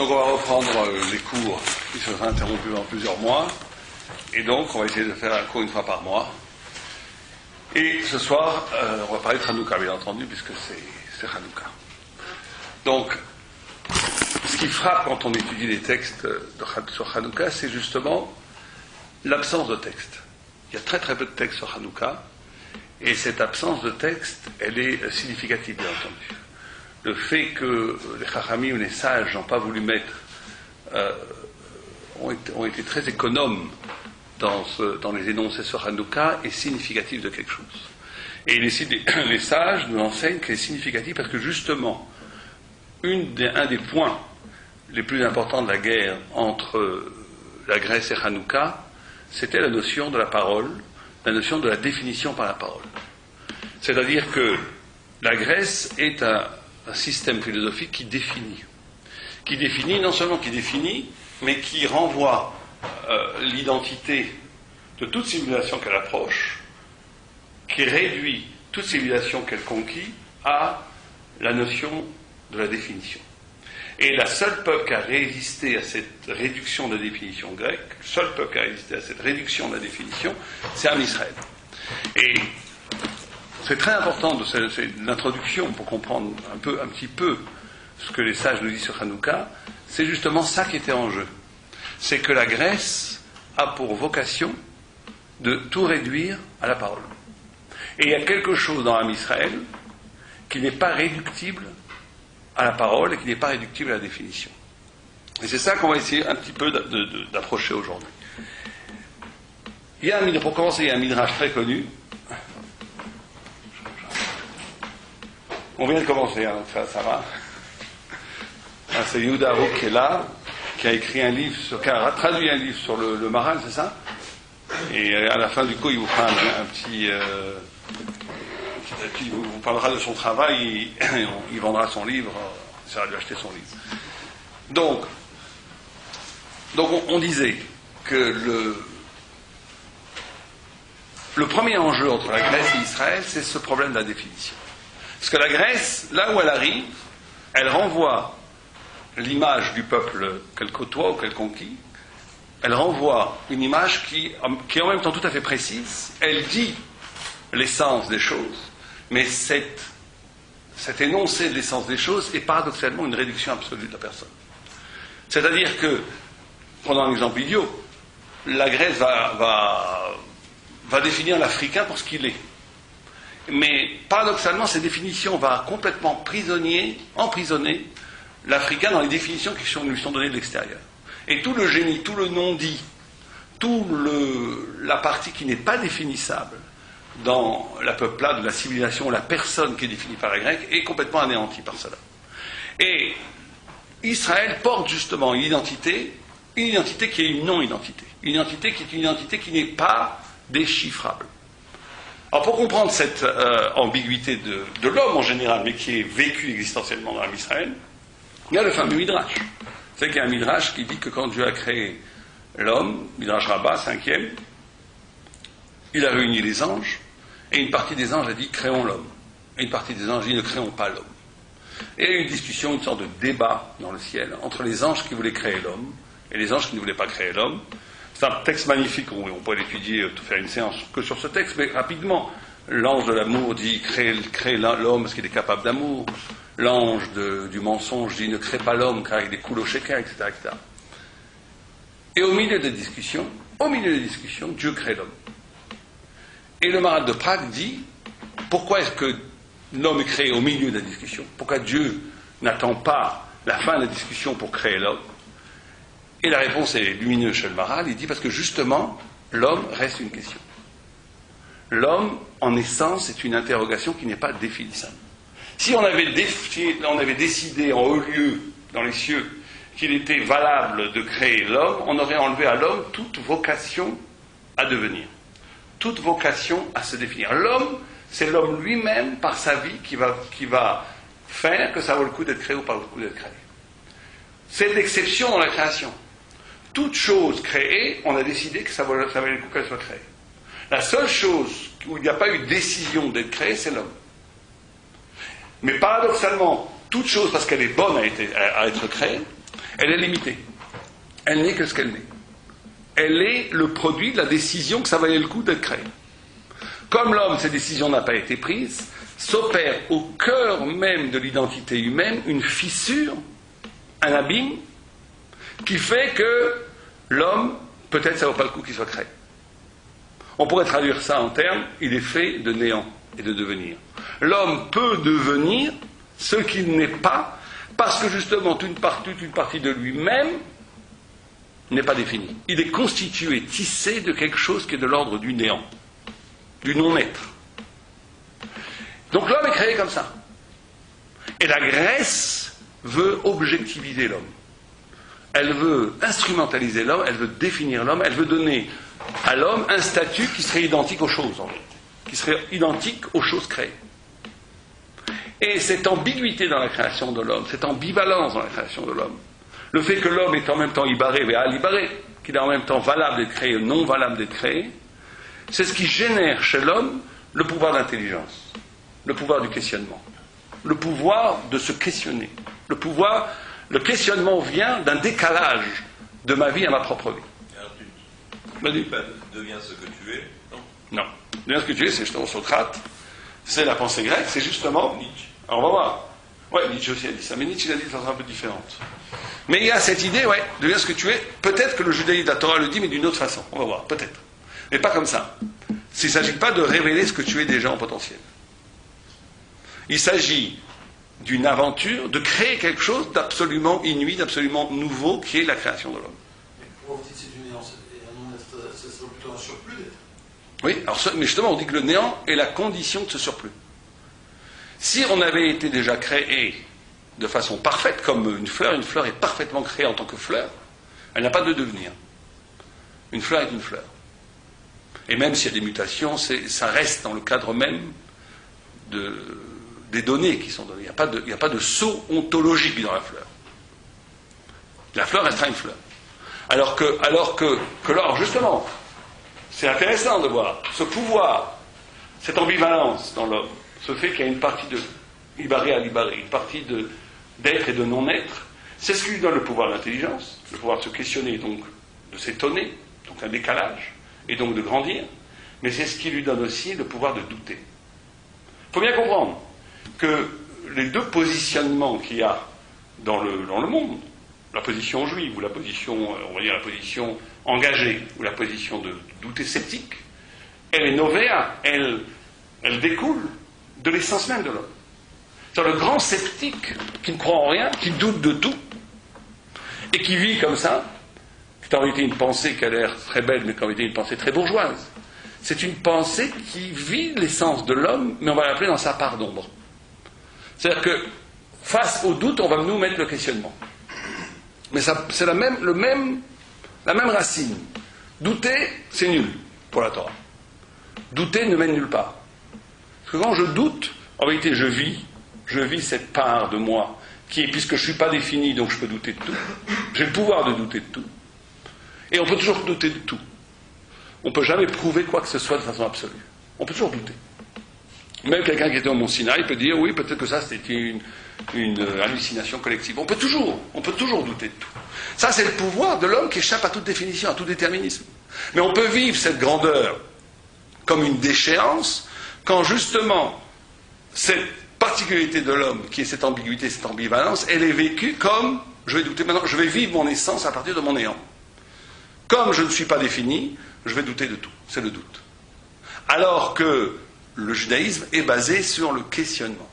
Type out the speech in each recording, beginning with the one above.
Donc on va reprendre les cours qui se sont interrompus en plusieurs mois. Et donc on va essayer de faire un cours une fois par mois. Et ce soir, on va parler de Hanouka, bien entendu, puisque c'est Hanouka. Donc, ce qui frappe quand on étudie les textes sur Hanouka, c'est justement l'absence de texte. Il y a très très peu de textes sur Hanouka, et cette absence de texte, elle est significative, bien entendu. Le fait que les Chachamim ou les sages n'ont pas voulu mettre, ont été très économes dans les énoncés sur Hanouka est significatif de quelque chose. Et les sages nous enseignent que c'est significatif parce que justement, un des points les plus importants de la guerre entre la Grèce et Hanouka, c'était la notion de la parole, la notion de la définition par la parole. C'est-à-dire que la Grèce est un système philosophique qui définit, non seulement qui définit, mais qui renvoie l'identité de toute civilisation qu'elle approche, qui réduit toute civilisation qu'elle conquit à la notion de la définition. Et le seul peuple qui a résisté à cette réduction de la définition grecque, le seul peuple qui a résisté à cette réduction de la définition, c'est Am Israël. Et c'est très important, c'est l'introduction pour comprendre un petit peu ce que les sages nous disent sur Hanouka, c'est justement ça qui était en jeu. C'est que la Grèce a pour vocation de tout réduire à la parole. Et il y a quelque chose dans Am Israël qui n'est pas réductible à la parole et qui n'est pas réductible à la définition. Et c'est ça qu'on va essayer un petit peu d'approcher aujourd'hui. Pour commencer, il y a un midrash très connu. On vient de commencer, donc ça va. C'est Yehuda Harouk qui est là, qui a écrit un livre, qui a traduit un livre sur le Maral, c'est ça? Et à la fin du coup, il vous fera un petit il vous parlera de son travail, il vendra son livre, ça va lui acheter son livre. Donc on disait que le premier enjeu entre la Grèce et Israël, c'est ce problème de la définition. Parce que la Grèce, là où elle arrive, elle renvoie l'image du peuple qu'elle côtoie ou qu'elle conquit. Elle renvoie une image qui est en même temps tout à fait précise. Elle dit l'essence des choses, mais cet énoncé de l'essence des choses est paradoxalement une réduction absolue de la personne. C'est-à-dire que, prenons un exemple idiot, la Grèce va définir l'Africain pour ce qu'il est. Mais paradoxalement, cette définition va complètement emprisonner l'Africain dans les définitions qui lui sont données de l'extérieur. Et tout le génie, tout le non-dit, la partie qui n'est pas définissable dans la peuplade, la civilisation, la personne qui est définie par la grecque, est complètement anéantie par cela. Et Israël porte justement une identité qui est une non-identité. Une identité qui est une identité qui n'est pas déchiffrable. Alors pour comprendre cette ambiguïté de l'homme en général, mais qui est vécue existentiellement dans Israël, il y a le fameux Midrash. C'est qu'il y a un Midrash qui dit que quand Dieu a créé l'homme, Midrash Rabbah, 5e, il a réuni les anges, et une partie des anges a dit créons l'homme. Et une partie des anges a dit ne créons pas l'homme. Et il y a eu une discussion, une sorte de débat dans le ciel entre les anges qui voulaient créer l'homme et les anges qui ne voulaient pas créer l'homme. C'est un texte magnifique, on pourrait l'étudier, faire une séance que sur ce texte, mais rapidement, l'ange de l'amour dit crée l'homme parce qu'il est capable d'amour. L'ange du mensonge dit ne crée pas l'homme car il est cool au shaker, etc., etc. Et au milieu des discussions, Dieu crée l'homme. Et le Maharal de Prague dit pourquoi est-ce que l'homme est créé au milieu de la discussion? Pourquoi Dieu n'attend pas la fin de la discussion pour créer l'homme? Et la réponse est lumineuse chez le Maharal, il dit parce que justement, l'homme reste une question. L'homme, en essence, est une interrogation qui n'est pas définissable. Si on avait décidé en haut lieu, dans les cieux, qu'il était valable de créer l'homme, on aurait enlevé à l'homme toute vocation à devenir, toute vocation à se définir. L'homme, c'est l'homme lui-même, par sa vie, qui va faire que ça vaut le coup d'être créé ou pas le coup d'être créé. C'est l'exception dans la création. Toute chose créée, on a décidé que ça valait le coup qu'elle soit créée. La seule chose où il n'y a pas eu décision d'être créée, c'est l'homme. Mais paradoxalement, toute chose, parce qu'elle est bonne à être créée, Elle est limitée. Elle n'est que ce qu'elle n'est. Elle est le produit de la décision que ça valait le coup d'être créé. Comme l'homme, cette décision n'a pas été prise, s'opère au cœur même de l'identité humaine une fissure, un abîme, qui fait que l'homme, peut-être ça ne vaut pas le coup qu'il soit créé. On pourrait traduire ça en termes, il est fait de néant et de devenir. L'homme peut devenir ce qu'il n'est pas, parce que justement toute une partie de lui-même n'est pas définie. Il est constitué, tissé de quelque chose qui est de l'ordre du néant, du non-être. Donc l'homme est créé comme ça. Et la Grèce veut objectiviser l'homme. Elle veut instrumentaliser l'homme, elle veut définir l'homme, elle veut donner à l'homme un statut qui serait identique aux choses, en fait, qui serait identique aux choses créées. Et cette ambiguïté dans la création de l'homme, cette ambivalence dans la création de l'homme, le fait que l'homme est en même temps ibaré et alibaré, qu'il est en même temps valable d'être créé et non valable d'être créé, c'est ce qui génère chez l'homme le pouvoir d'intelligence, le pouvoir du questionnement, le pouvoir de se questionner. Le questionnement vient d'un décalage de ma vie à ma propre vie. Alors tu deviens ce que tu es, non? Non. Deviens ce que tu es, c'est justement Socrate, c'est la pensée grecque, c'est justement Nietzsche. Alors on va voir. Ouais, Nietzsche aussi a dit ça, mais Nietzsche l'a dit de façon un peu différente. Mais il y a cette idée, ouais, deviens ce que tu es. Peut-être que le judaïsme de la Torah le dit, mais d'une autre façon. On va voir, peut-être. Mais pas comme ça. Il ne s'agit pas de révéler ce que tu es déjà en potentiel. Il s'agit d'une aventure, de créer quelque chose d'absolument inouï, d'absolument nouveau, qui est la création de l'homme. Mais pourquoi vous dites que c'est du néant? C'est plutôt un surplus d'être. Oui, alors, mais justement, on dit que le néant est la condition de ce surplus. Si on avait été déjà créé de façon parfaite, comme une fleur est parfaitement créée en tant que fleur, elle n'a pas de devenir. Une fleur est une fleur. Et même s'il y a des mutations, ça reste dans le cadre même des données qui sont données. Il n'y a pas de saut ontologique dans la fleur. La fleur restera une fleur. Alors que justement, c'est intéressant de voir ce pouvoir, cette ambivalence dans l'homme, ce fait qu'il y a une partie de ibaré à l'ibaré, une partie d'être et de non-être, c'est ce qui lui donne le pouvoir de l'intelligence, le pouvoir de se questionner, donc de s'étonner, donc un décalage, et donc de grandir, mais c'est ce qui lui donne aussi le pouvoir de douter. Il faut bien comprendre que les deux positionnements qu'il y a dans le monde, la position juive, ou la position, on va dire la position engagée, ou la position de douter sceptique, elle est novéa, elle découle de l'essence même de l'homme. C'est le grand sceptique qui ne croit en rien, qui doute de tout, et qui vit comme ça, c'est en réalité une pensée qui a l'air très belle, mais qui en réalité une pensée très bourgeoise. C'est une pensée qui vit l'essence de l'homme, mais on va l'appeler dans sa part d'ombre. C'est-à-dire que, face au doute, on va nous mettre le questionnement. Mais c'est la même racine. Douter, c'est nul pour la Torah. Douter ne mène nulle part. Parce que quand je doute, en réalité, je vis cette part de moi qui est, puisque je ne suis pas défini, donc je peux douter de tout. J'ai le pouvoir de douter de tout. Et on peut toujours douter de tout. On ne peut jamais prouver quoi que ce soit de façon absolue. On peut toujours douter. Même quelqu'un qui était au Mont Sinaï peut dire, oui, peut-être que ça c'était une hallucination collective. On peut toujours douter de tout. Ça, c'est le pouvoir de l'homme qui échappe à toute définition, à tout déterminisme. Mais on peut vivre cette grandeur comme une déchéance quand justement cette particularité de l'homme, qui est cette ambiguïté, cette ambivalence, elle est vécue comme, je vais douter maintenant, je vais vivre mon essence à partir de mon néant. Comme je ne suis pas défini, je vais douter de tout. C'est le doute. Alors que le judaïsme est basé sur le questionnement.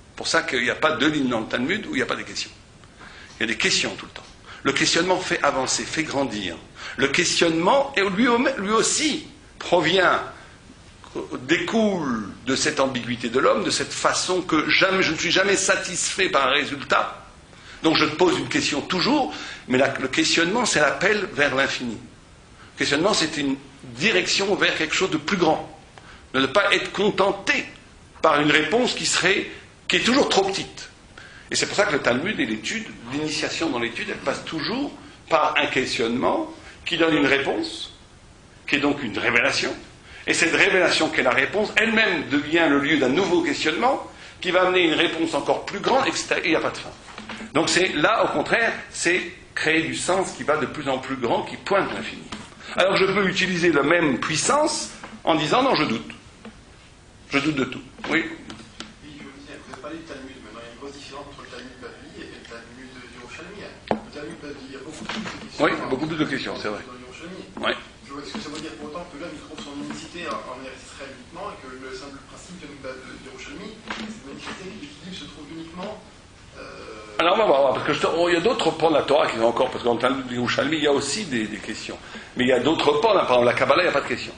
C'est pour ça qu'il n'y a pas de ligne dans le Talmud où il n'y a pas de questions. Il y a des questions tout le temps. Le questionnement fait avancer, fait grandir. Le questionnement, lui aussi, découle de cette ambiguïté de l'homme, de cette façon que je ne suis jamais satisfait par un résultat. Donc je te pose une question toujours, mais le questionnement, c'est l'appel vers l'infini. Le questionnement, c'est une direction vers quelque chose de plus grand. De ne pas être contenté par une réponse qui est toujours trop petite. Et c'est pour ça que le Talmud et l'initiation dans l'étude, elle passe toujours par un questionnement qui donne une réponse, qui est donc une révélation. Et cette révélation qu'est la réponse, elle-même devient le lieu d'un nouveau questionnement qui va amener une réponse encore plus grande, etc. Et il n'y a pas de fin. Donc là, au contraire, c'est créer du sens qui va de plus en plus grand, qui pointe l'infini. Alors je peux utiliser la même puissance en disant non, je doute. Je doute de tout. Oui. Oui, je veux dire, vous avez parlé du Talmud. Maintenant, il y a une grosse différence entre le Talmud Bavli et le Talmud Yerushalmi. Le Talmud Bavli, il y a beaucoup plus de questions. Oui, beaucoup plus de questions, c'est vrai. Oui. Est-ce que ça veut dire pour autant que l'homme il trouve son unicité en Israël uniquement et que le simple principe de Yerushalmi, cette manifesté que l'équilibre se trouve uniquement Alors on va voir, parce que il y a d'autres pans de la Torah qui sont encore, parce qu'en Talmud Yerushalmi, il y a aussi des questions. Mais il y a d'autres pans, par exemple la Kabbalah, il n'y a pas de questions.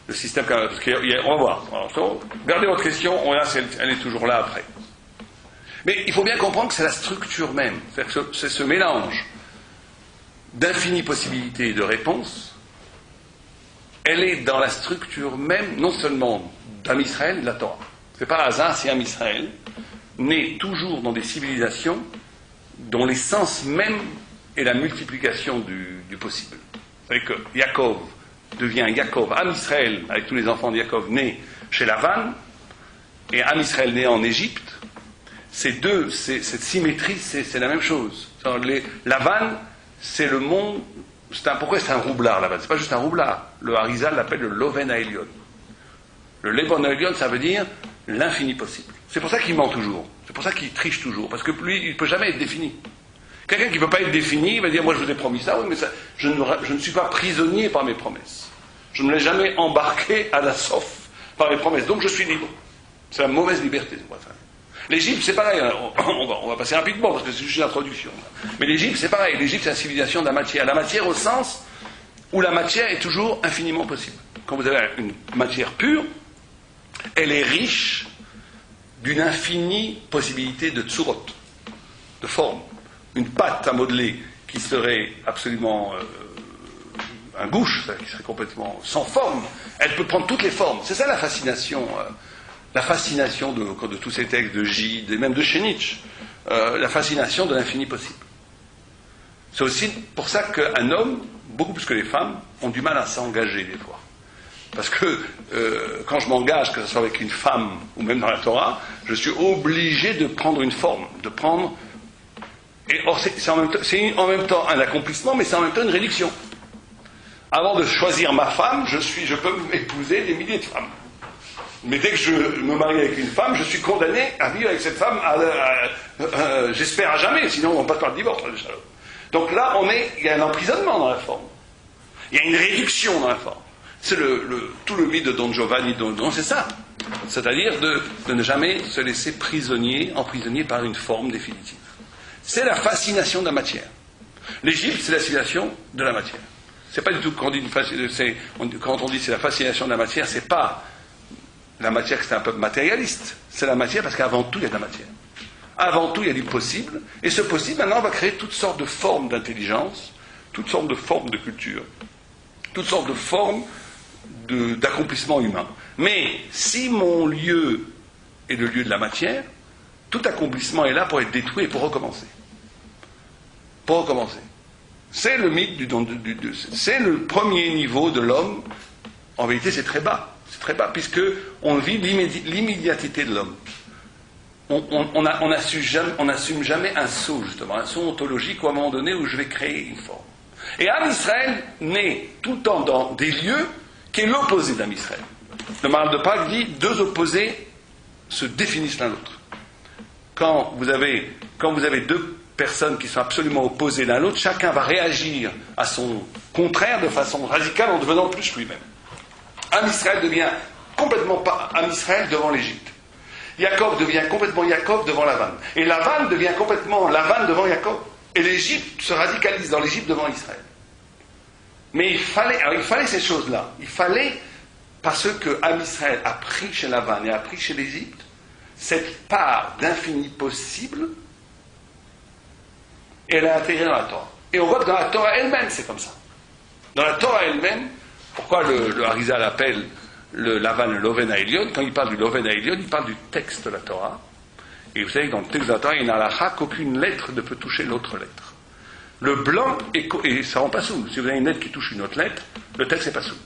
Le système Kabbalah, parce on va voir. Alors, gardez votre question, on verra si elle est toujours là après. Mais il faut bien comprendre que c'est la structure même, c'est-à-dire que c'est ce mélange d'infinies possibilités de réponses. Elle est dans la structure même, non seulement d'Am Israël et de la Torah. C'est pas hasard si Am Israël naît toujours dans des civilisations dont l'essence même est la multiplication du possible. Vous savez que Yaakov devient Yaakov, Am Israël, avec tous les enfants de Yaakov, nés chez Lavan, et Am Israël né en Égypte. Cette symétrie, c'est la même chose. Lavan, c'est le monde. Pourquoi c'est un roublard là-bas? C'est pas juste un roublard. Le Harizal l'appelle le Loven Haelion. Le Loven Haelion, ça veut dire l'infini possible. C'est pour ça qu'il ment toujours. C'est pour ça qu'il triche toujours. Parce que lui, il ne peut jamais être défini. Quelqu'un qui ne peut pas être défini, il va dire, moi je vous ai promis ça, oui, mais ça, je ne suis pas prisonnier par mes promesses. Je ne l'ai jamais embarqué à la sauf par mes promesses. Donc je suis libre. C'est la mauvaise liberté. L'Égypte, c'est pareil. On va passer rapidement parce que c'est juste une introduction. Mais l'Égypte, c'est pareil. l'Égypte, c'est la civilisation de la matière. La matière au sens où la matière est toujours infiniment possible. Quand vous avez une matière pure, elle est riche d'une infinie possibilité de tsurot, de forme. Une pâte à modeler qui serait absolument un gouche, qui serait complètement sans forme, elle peut prendre toutes les formes. C'est ça la fascination. La fascination de tous ces textes de Gide et même de chez Nietzsche, la fascination de l'infini possible. C'est aussi pour ça qu'un homme, beaucoup plus que les femmes, ont du mal à s'engager des fois. Parce que quand je m'engage, que ce soit avec une femme ou même dans la Torah, je suis obligé de prendre une forme, de prendre... Et or, c'est en même temps un accomplissement, mais c'est en même temps une réduction. Avant de choisir ma femme, je peux épouser des milliers de femmes. Mais dès que je me marie avec une femme, je suis condamné à vivre avec cette femme, j'espère à jamais, sinon on passe par le divorce. Donc là, il y a un emprisonnement dans la forme. Il y a une réduction dans la forme. C'est tout le mythe de Don Giovanni, c'est ça. C'est-à-dire de ne jamais se laisser emprisonné par une forme définitive. C'est la fascination de la matière. L'Égypte, c'est la civilisation de la matière. C'est pas du tout quand on dit c'est la fascination de la matière, c'est pas la matière, c'est un peu matérialiste. C'est la matière parce qu'avant tout, il y a de la matière. Avant tout, il y a du possible. Et ce possible, maintenant, va créer toutes sortes de formes d'intelligence, toutes sortes de formes de culture, toutes sortes de formes d'accomplissement humain. Mais si mon lieu est le lieu de la matière, tout accomplissement est là pour être détruit et pour recommencer. Pour recommencer. C'est le mythe c'est le premier niveau de l'homme. En vérité, c'est très bas. C'est très bas, puisque on vit l'immédiateté de l'homme. On n'assume jamais un saut, justement, un saut ontologique ou à un moment donné où je vais créer une forme. Et Am Israël naît tout le temps dans des lieux qui est l'opposé d'Am Israël. Le Maharal de Prague dit deux opposés se définissent l'un l'autre. Quand vous avez deux personnes qui sont absolument opposées l'un l'autre, chacun va réagir à son contraire de façon radicale en devenant plus lui-même. Am Israël devient complètement pas Am Israël devant l'Égypte. Yaakov devient complètement Yaakov devant Lavan. Et Lavan devient complètement Lavan devant Yaakov. Et l'Égypte se radicalise dans l'Égypte devant Israël. Mais il fallait ces choses-là. Il fallait, parce que Am Israël a pris chez Lavan et a pris chez l'Égypte, cette part d'infini possible, et elle est intégrée dans la Torah. Et on voit que dans la Torah elle-même, c'est comme ça. Dans la Torah elle-même, pourquoi le Harizal appelle le Lavan le Loven Haelion? Quand il parle du Loven Haelion, il parle du texte de la Torah. Et vous savez que dans le texte de la Torah, il y a une halakha qu'aucune lettre ne peut toucher l'autre lettre. Le blanc, et ça rend pas sourd. Si vous avez une lettre qui touche une autre lettre, le texte n'est pas sourd.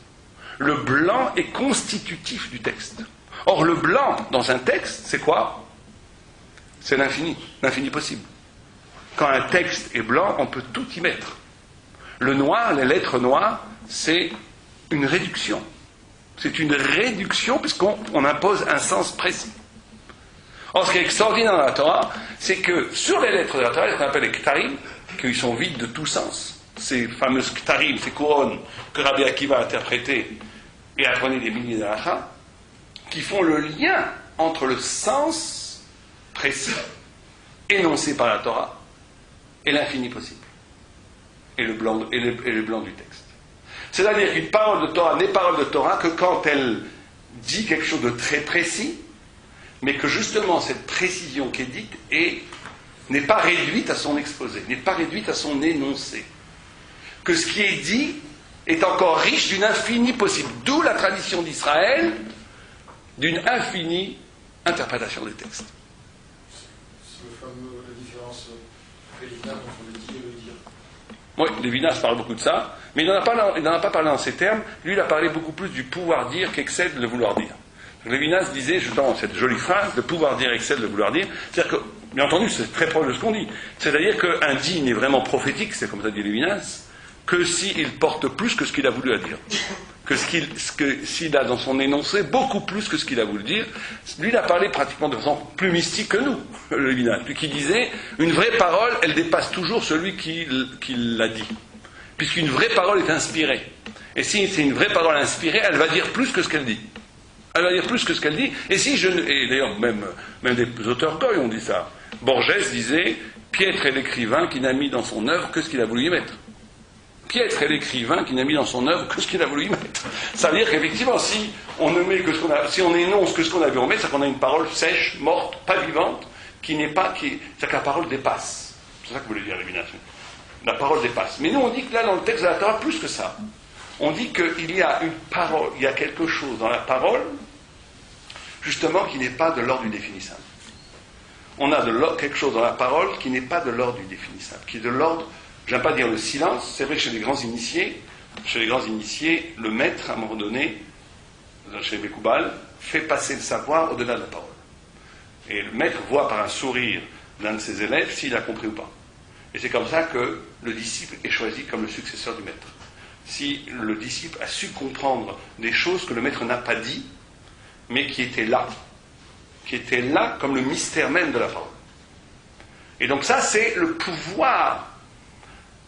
Le blanc est constitutif du texte. Or, le blanc, dans un texte, c'est quoi? C'est l'infini possible. quand un texte est blanc, on peut tout y mettre. Le noir, les lettres noires, c'est une réduction. C'est une réduction puisqu'on impose un sens précis. Or, ce qui est extraordinaire dans la Torah, c'est que sur les lettres de la Torah, qu'on appelle les ktarim, qu'ils sont vides de tout sens, ces fameuses ktarim, ces couronnes que Rabbi Akiva a interprétées et apprenait des milliers d'halakha, qui font le lien entre le sens précis énoncé par la Torah et l'infini possible, et le blanc du texte. C'est-à-dire qu'une parole de Torah n'est parole de Torah que quand elle dit quelque chose de très précis, mais que justement cette précision qui est dite n'est pas réduite à son exposé, n'est pas réduite à son énoncé. Que ce qui est dit est encore riche d'une infinie possible. D'où la tradition d'Israël d'une infinie interprétation des textes. C'est la différence entre Lévinas, entre le dit et le dire. Oui, Lévinas parle beaucoup de ça, mais il n'en a pas parlé en ces termes. Lui, il a parlé beaucoup plus du pouvoir dire qu'excède le vouloir dire. Lévinas disait, justement, cette jolie phrase, le pouvoir dire excelle le vouloir dire. C'est-à-dire que, bien entendu, c'est très proche de ce qu'on dit. C'est-à-dire qu'un dit n'est vraiment prophétique, c'est comme ça dit Lévinas, que s'il porte plus que ce qu'il a voulu à dire. Que s'il a dans son énoncé beaucoup plus que ce qu'il a voulu dire. Lui, il a parlé pratiquement de façon plus mystique que nous, Lévinas. Lui qui disait, une vraie parole, elle dépasse toujours celui qui l'a dit. Puisqu'une vraie parole est inspirée. Et si c'est une vraie parole inspirée, elle va dire plus que ce qu'elle dit. Elle va dire plus que ce qu'elle dit. Et d'ailleurs, même des auteurs goy ont dit ça. Borges disait, piètre est l'écrivain qui n'a mis dans son œuvre que ce qu'il a voulu y mettre. Piètre est l'écrivain qui n'a mis dans son œuvre que ce qu'il a voulu y mettre. Ça veut dire qu'effectivement, si on ne met que ce qu'on a, si on énonce que ce qu'on a vu en mettre, c'est qu'on a une parole sèche, morte, pas vivante, c'est-à-dire que la parole dépasse. C'est ça que voulait dire Lévinas. La parole dépasse. Mais nous, on dit que là, dans le texte de la Torah, plus que ça. On dit qu'il y a une parole, il y a quelque chose dans la parole, justement, qui n'est pas de l'ordre du définissable. On a quelque chose dans la parole qui n'est pas de l'ordre du définissable, qui est de l'ordre, j'aime pas dire le silence, c'est vrai que chez les grands initiés, le maître, à un moment donné, chez les Békoubal, fait passer le savoir au-delà de la parole. Et le maître voit par un sourire d'un de ses élèves s'il a compris ou pas. Et c'est comme ça que le disciple est choisi comme le successeur du maître. Si le disciple a su comprendre des choses que le maître n'a pas dit, mais qui étaient là comme le mystère même de la parole. Et donc ça, c'est le pouvoir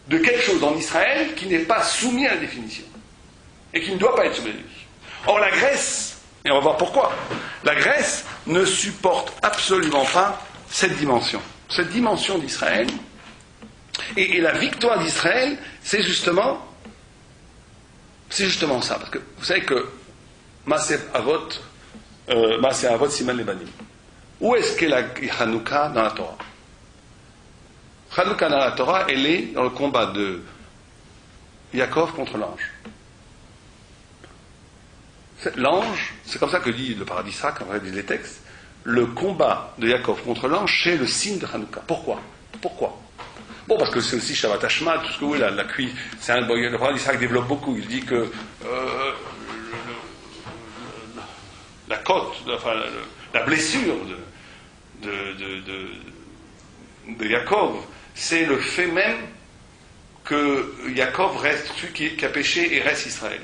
de quelque chose en Israël qui n'est pas soumis à la définition, et qui ne doit pas être soumis à la définition. Or la Grèce, et on va voir pourquoi, la Grèce ne supporte absolument pas cette dimension d'Israël, et la victoire d'Israël, c'est justement ça, parce que vous savez que Maaseh Avot Siman Lebanim. Où est-ce qu'est la Hanouka dans la Torah? Hanouka dans la Torah, elle est dans le combat de Yaakov contre l'ange. L'ange, c'est comme ça que dit le Paradisa, quand on lit les textes, le combat de Yaakov contre l'ange, c'est le signe de Hanouka. Pourquoi? Bon, parce que c'est aussi Shabbat Hashmat, tout ce que vous voulez, la cuisse, le Paradisa développe beaucoup, il dit que la côte, enfin, la blessure de Yaakov, c'est le fait même que Yaakov reste celui qui a péché et reste Israël.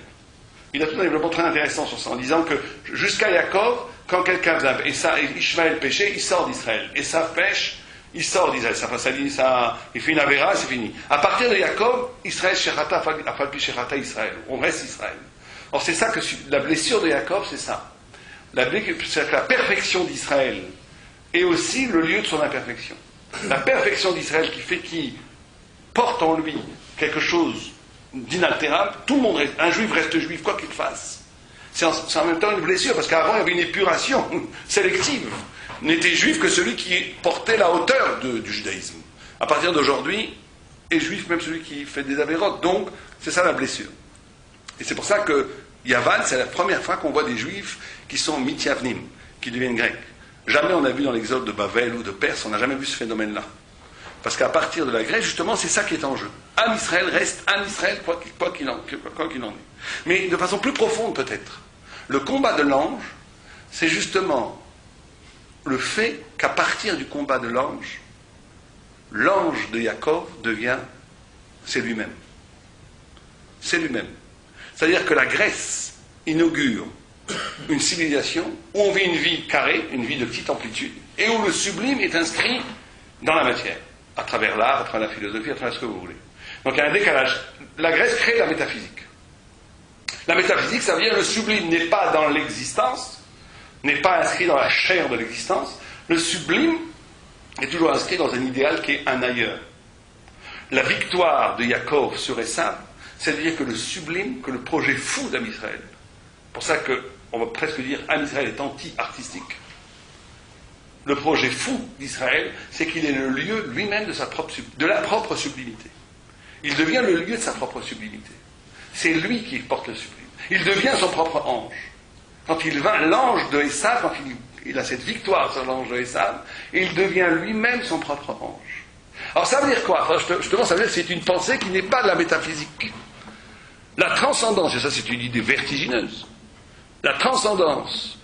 Il a tout un développement très intéressant sur ça, en disant que jusqu'à Yaakov, quand quelqu'un faisait Ishmaël péché, il sort d'Israël. Et ça pêche, il sort d'Israël. Il fait une avéra, c'est fini. À partir de Yaakov, Israël Shechata, Afalpi Shechata Israël. On reste Israël. Or, c'est ça que la blessure de Yaakov, c'est ça. C'est que la perfection d'Israël est aussi le lieu de son imperfection. La perfection d'Israël qui porte en lui quelque chose d'inaltérable, tout le monde un juif reste juif, quoi qu'il fasse. C'est en même temps une blessure, parce qu'avant il y avait une épuration sélective. N'était juif que celui qui portait la hauteur du judaïsme. À partir d'aujourd'hui, est juif même celui qui fait des avérotes. Donc, c'est ça la blessure. Et c'est pour ça que Yavan, c'est la première fois qu'on voit des juifs qui sont mithyavnim, qui deviennent grecs. Jamais on a vu dans l'exode de Babel ou de Perse, on n'a jamais vu ce phénomène-là. Parce qu'à partir de la Grèce, justement, c'est ça qui est en jeu. Am Israël reste Am Israël, quoi qu'il en est. Mais de façon plus profonde, peut-être. Le combat de l'ange, c'est justement le fait qu'à partir du combat de l'ange, l'ange de Yaakov c'est lui-même. C'est lui-même. C'est-à-dire que la Grèce inaugure une civilisation où on vit une vie carrée, une vie de petite amplitude, et où le sublime est inscrit dans la matière, à travers l'art, à travers la philosophie, à travers ce que vous voulez. Donc il y a un décalage. La Grèce crée la métaphysique. La métaphysique, ça veut dire que le sublime n'est pas dans l'existence, n'est pas inscrit dans la chair de l'existence. Le sublime est toujours inscrit dans un idéal qui est un ailleurs. La victoire de Yaakov sur Esav, c'est-à-dire que le sublime, que le projet fou d'Am Israël, pour ça qu'on va presque dire Am Israël est anti-artistique. Le projet fou d'Israël, c'est qu'il est le lieu lui-même de la propre sublimité. Il devient le lieu de sa propre sublimité. C'est lui qui porte le sublime. Il devient son propre ange. Quand il vint, l'ange de Esav, quand il a cette victoire sur l'ange de Esav, il devient lui-même son propre ange. Alors ça veut dire quoi? Justement, ça veut dire que c'est une pensée qui n'est pas de la métaphysique. La transcendance, et ça c'est une idée vertigineuse, la transcendance,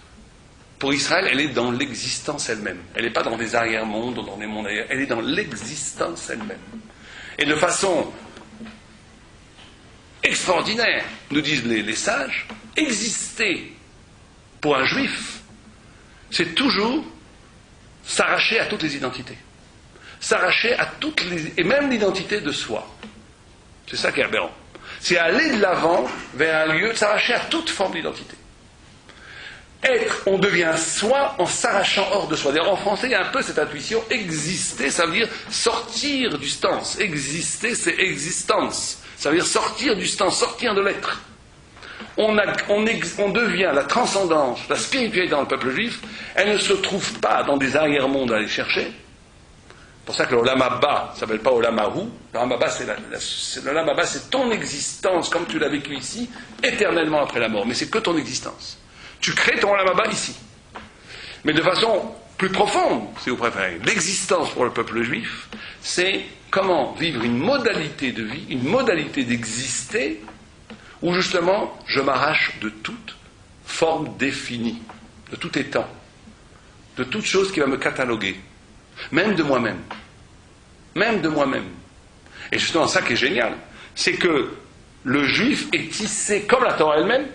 pour Israël, elle est dans l'existence elle-même. Elle n'est pas dans des arrière-mondes ou dans des mondes ailleurs. Elle est dans l'existence elle-même. Et de façon extraordinaire, nous disent les sages, exister pour un juif, c'est toujours s'arracher à toutes les identités. S'arracher à et même l'identité de soi. C'est ça qui est aberrant. C'est aller de l'avant vers un lieu, s'arracher à toute forme d'identité. On devient soi en s'arrachant hors de soi. D'ailleurs, en français, il y a un peu cette intuition. Devient, ça veut dire sortir du stance. Exister, c'est existence. Ça veut dire sortir du stance, sortir de l'être. On devient la transcendance, la spiritualité dans le peuple juif. Elle ne se trouve pas dans des arrière-mondes à aller chercher. C'est pour ça que le Olam Haba ne s'appelle pas Olam Hahu. Le Olam Haba, c'est ton existence, comme tu l'as vécu ici, éternellement après la mort. Mais c'est que ton existence. Tu crées ton Olam Haba ici. Mais de façon plus profonde, si vous préférez. L'existence pour le peuple juif, c'est comment vivre une modalité de vie, une modalité d'exister, où justement je m'arrache de toute forme définie, de tout étant, de toute chose qui va me cataloguer, même de moi-même. Même de moi-même. Et justement, ça qui est génial, c'est que le juif est tissé comme la Torah elle-même.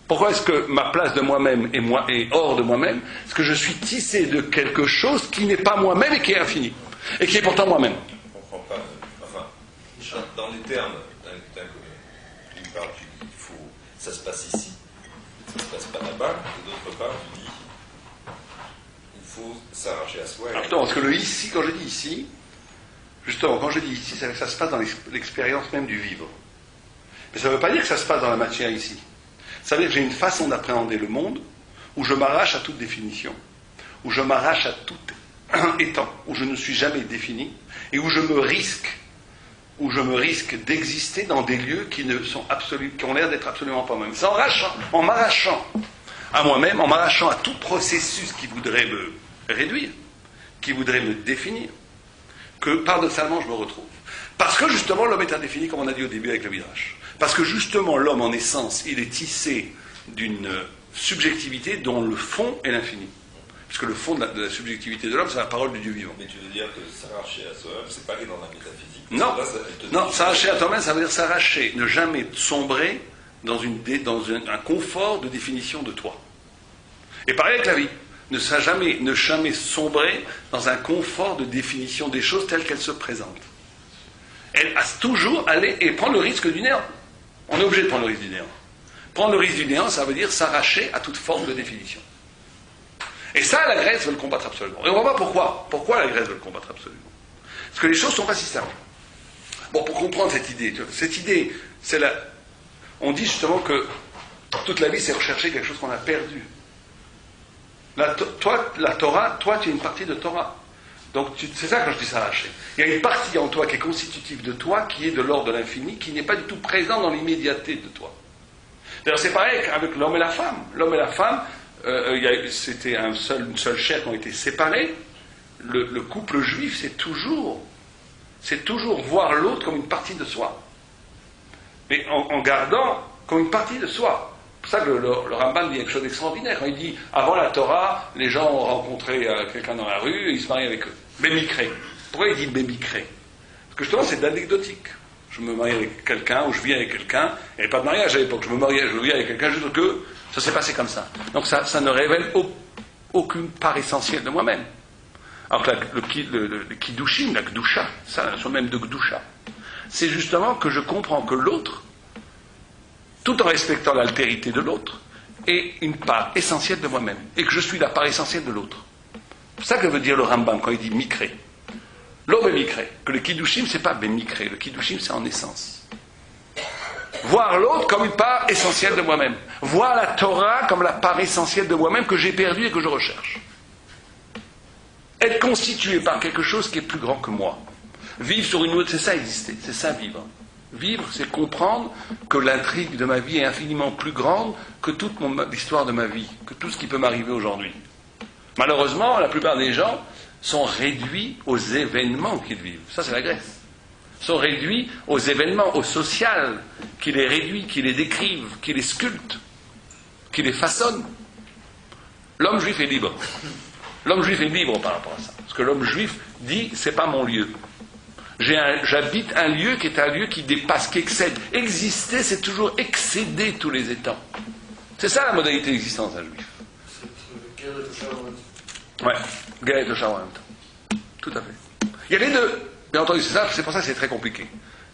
Pourquoi est-ce que ma place de moi-même est hors de moi-même? Parce que je suis tissé de quelque chose qui n'est pas moi-même et qui est infini. Et qui est pourtant moi-même. Je ne comprends pas. Enfin, dans les termes d'une part, tu dis ça se passe ici, ça se passe pas là-bas, et d'autre part, tu dis il faut s'arracher à soi. Attends, parce que le ici, quand je dis ici, justement, quand je dis ici, c'est que ça se passe dans l'expérience même du vivre. Mais ça ne veut pas dire que ça se passe dans la matière ici. Ça veut dire que j'ai une façon d'appréhender le monde où je m'arrache à toute définition, où je m'arrache à tout étant, où je ne suis jamais défini, et où je me risque d'exister dans des lieux qui ont l'air d'être absolument pas moi-même. C'est en m'arrachant à moi-même, en m'arrachant à tout processus qui voudrait me réduire, qui voudrait me définir, que paradoxalement je me retrouve. Parce que justement l'homme est indéfini, comme on a dit au début avec le Midrash. Parce que justement, l'homme, en essence, il est tissé d'une subjectivité dont le fond est l'infini. Parce que le fond de la subjectivité de l'homme, c'est la parole du Dieu vivant. Mais tu veux dire que s'arracher à soi-même, c'est pas que dans la métaphysique. Non, s'arracher à toi-même, ça veut dire s'arracher, ne jamais sombrer dans un confort de définition de toi. Et pareil avec la vie. Ne jamais sombrer dans un confort de définition des choses telles qu'elles se présentent. Elle a toujours aller et prendre le risque du néant. On est obligé de prendre le risque du néant. Prendre le risque du néant, ça veut dire s'arracher à toute forme de définition. Et ça, la Grèce veut le combattre absolument. Et on va voir pourquoi. Pourquoi la Grèce veut le combattre absolument. Parce que les choses ne sont pas si simples. Bon, pour comprendre cette idée, c'est on dit justement que toute la vie, c'est rechercher quelque chose qu'on a perdu. Toi, la Torah, tu es une partie de Torah. Donc c'est ça quand je dis s'arracher. Il y a une partie en toi qui est constitutive de toi, qui est de l'ordre de l'infini, qui n'est pas du tout présent dans l'immédiateté de toi. D'ailleurs c'est pareil avec l'homme et la femme. L'homme et la femme, c'était une seule chair qui ont été séparés. Le couple juif, c'est toujours voir l'autre comme une partie de soi. Mais en gardant comme une partie de soi. C'est pour ça que le Rambam dit quelque chose d'extraordinaire. Quand il dit, avant la Torah, les gens ont rencontré quelqu'un dans la rue, et ils se marient avec eux. Bémicré. Pourquoi il dit bémicré? Parce que justement, c'est anecdotique. Je me marie avec quelqu'un, ou je vis avec quelqu'un, il n'y avait pas de mariage à l'époque, je vis avec quelqu'un juste que ça s'est passé comme ça. Donc ça ne révèle aucune part essentielle de moi-même. Alors que le kiddushim, la gdusha, ça, la notion même de gdusha, c'est justement que je comprends que l'autre, tout en respectant l'altérité de l'autre, est une part essentielle de moi-même, et que je suis la part essentielle de l'autre. C'est ça que veut dire le Rambam quand il dit mikré. L'eau bémicré. Que le kiddushim, c'est pas bémicré. Le kiddushim, c'est en essence. Voir l'autre comme une part essentielle de moi-même. Voir la Torah comme la part essentielle de moi-même que j'ai perdue et que je recherche. Être constitué par quelque chose qui est plus grand que moi. Vivre sur une autre, c'est ça exister. C'est ça vivre. Vivre, c'est comprendre que l'intrigue de ma vie est infiniment plus grande que toute l'histoire de ma vie, que tout ce qui peut m'arriver aujourd'hui. Malheureusement, la plupart des gens sont réduits aux événements qu'ils vivent. Ça, c'est la Grèce. Sont réduits aux événements, au social, qui les réduit, qui les décrivent, qui les sculpte, qui les façonne. L'homme juif est libre. L'homme juif est libre par rapport à ça. Parce que l'homme juif dit, c'est pas mon lieu. J'habite un lieu qui est un lieu qui dépasse, qui excède. Exister, c'est toujours excéder tous les états. C'est ça la modalité d'existence d'un juif. Ouais, guerre et Toshar en même temps. Tout à fait. Il y a les deux. Bien entendu, c'est pour ça que c'est très compliqué.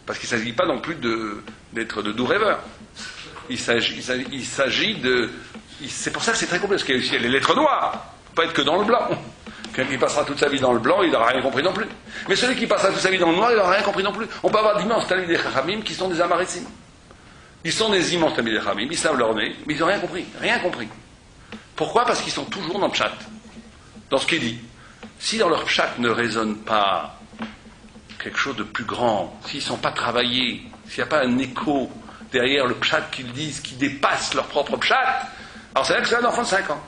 Parce qu'il ne s'agit pas non plus d'être de doux rêveurs. Il s'agit de... C'est pour ça que c'est très compliqué, parce qu'il y a aussi les lettres noires. Il ne faut pas être que dans le blanc. Quelqu'un qui passera toute sa vie dans le blanc, il n'aura rien compris non plus. Mais celui qui passera toute sa vie dans le noir, il n'aura rien compris non plus. On peut avoir d'immenses talmides chachamim qui sont des amaretsim. Ils sont des immenses talmides chachamim, ils savent leur nez, mais ils n'ont rien compris. Rien compris. Pourquoi? Parce qu'ils sont toujours dans le pshat. Dans ce qu'il dit. Si dans leur pshat ne résonne pas quelque chose de plus grand, s'ils ne sont pas travaillés, s'il n'y a pas un écho derrière le pshat qu'ils disent, qui dépasse leur propre pshat, alors c'est là que c'est un enfant de 5 ans.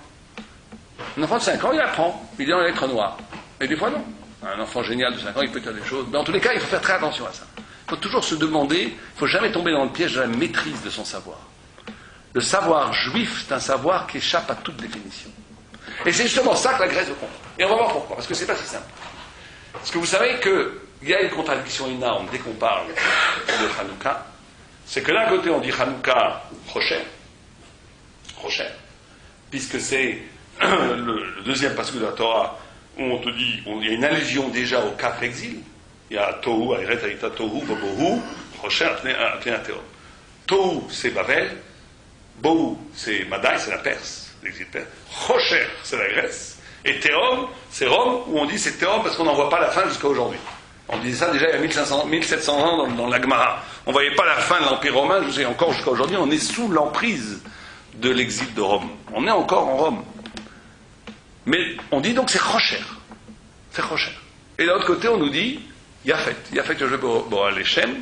Un enfant de 5 ans, il apprend, il est dans les lettres noires. Et des fois, non. Un enfant génial de 5 ans, il peut faire des choses. Mais en tous les cas, il faut faire très attention à ça. Il faut toujours se demander, il ne faut jamais tomber dans le piège de la maîtrise de son savoir. Le savoir juif, c'est un savoir qui échappe à toute définition. Et c'est justement ça que la Grèce comprend. Et on va voir pourquoi, parce que c'est pas si simple. Parce que vous savez qu'il y a une contradiction énorme dès qu'on parle de Hanouka, c'est que d'un côté on dit Hanouka Rocher, puisque c'est le deuxième passage de la Torah où on te dit, il y a une allusion déjà aux 4 exils. Il y a Tohu, Aïret, Aïta, Tohu, Bobohu, Rocher, Athénatéon. Tohu, c'est Babel, Bohu, c'est Madaï, c'est la Perse, l'exil perse. Rocher, c'est la Grèce. Et Théom, c'est Rome, où on dit c'est Théom parce qu'on n'en voit pas la fin jusqu'à aujourd'hui. On disait ça déjà il y a 1700 ans dans la Gemara. On ne voyait pas la fin de l'Empire romain, je sais encore jusqu'à aujourd'hui, on est sous l'emprise de l'exil de Rome. On est encore en Rome. Mais on dit donc c'est Rocher. C'est Rocher. Et de l'autre côté, on nous dit Yafet Lechem,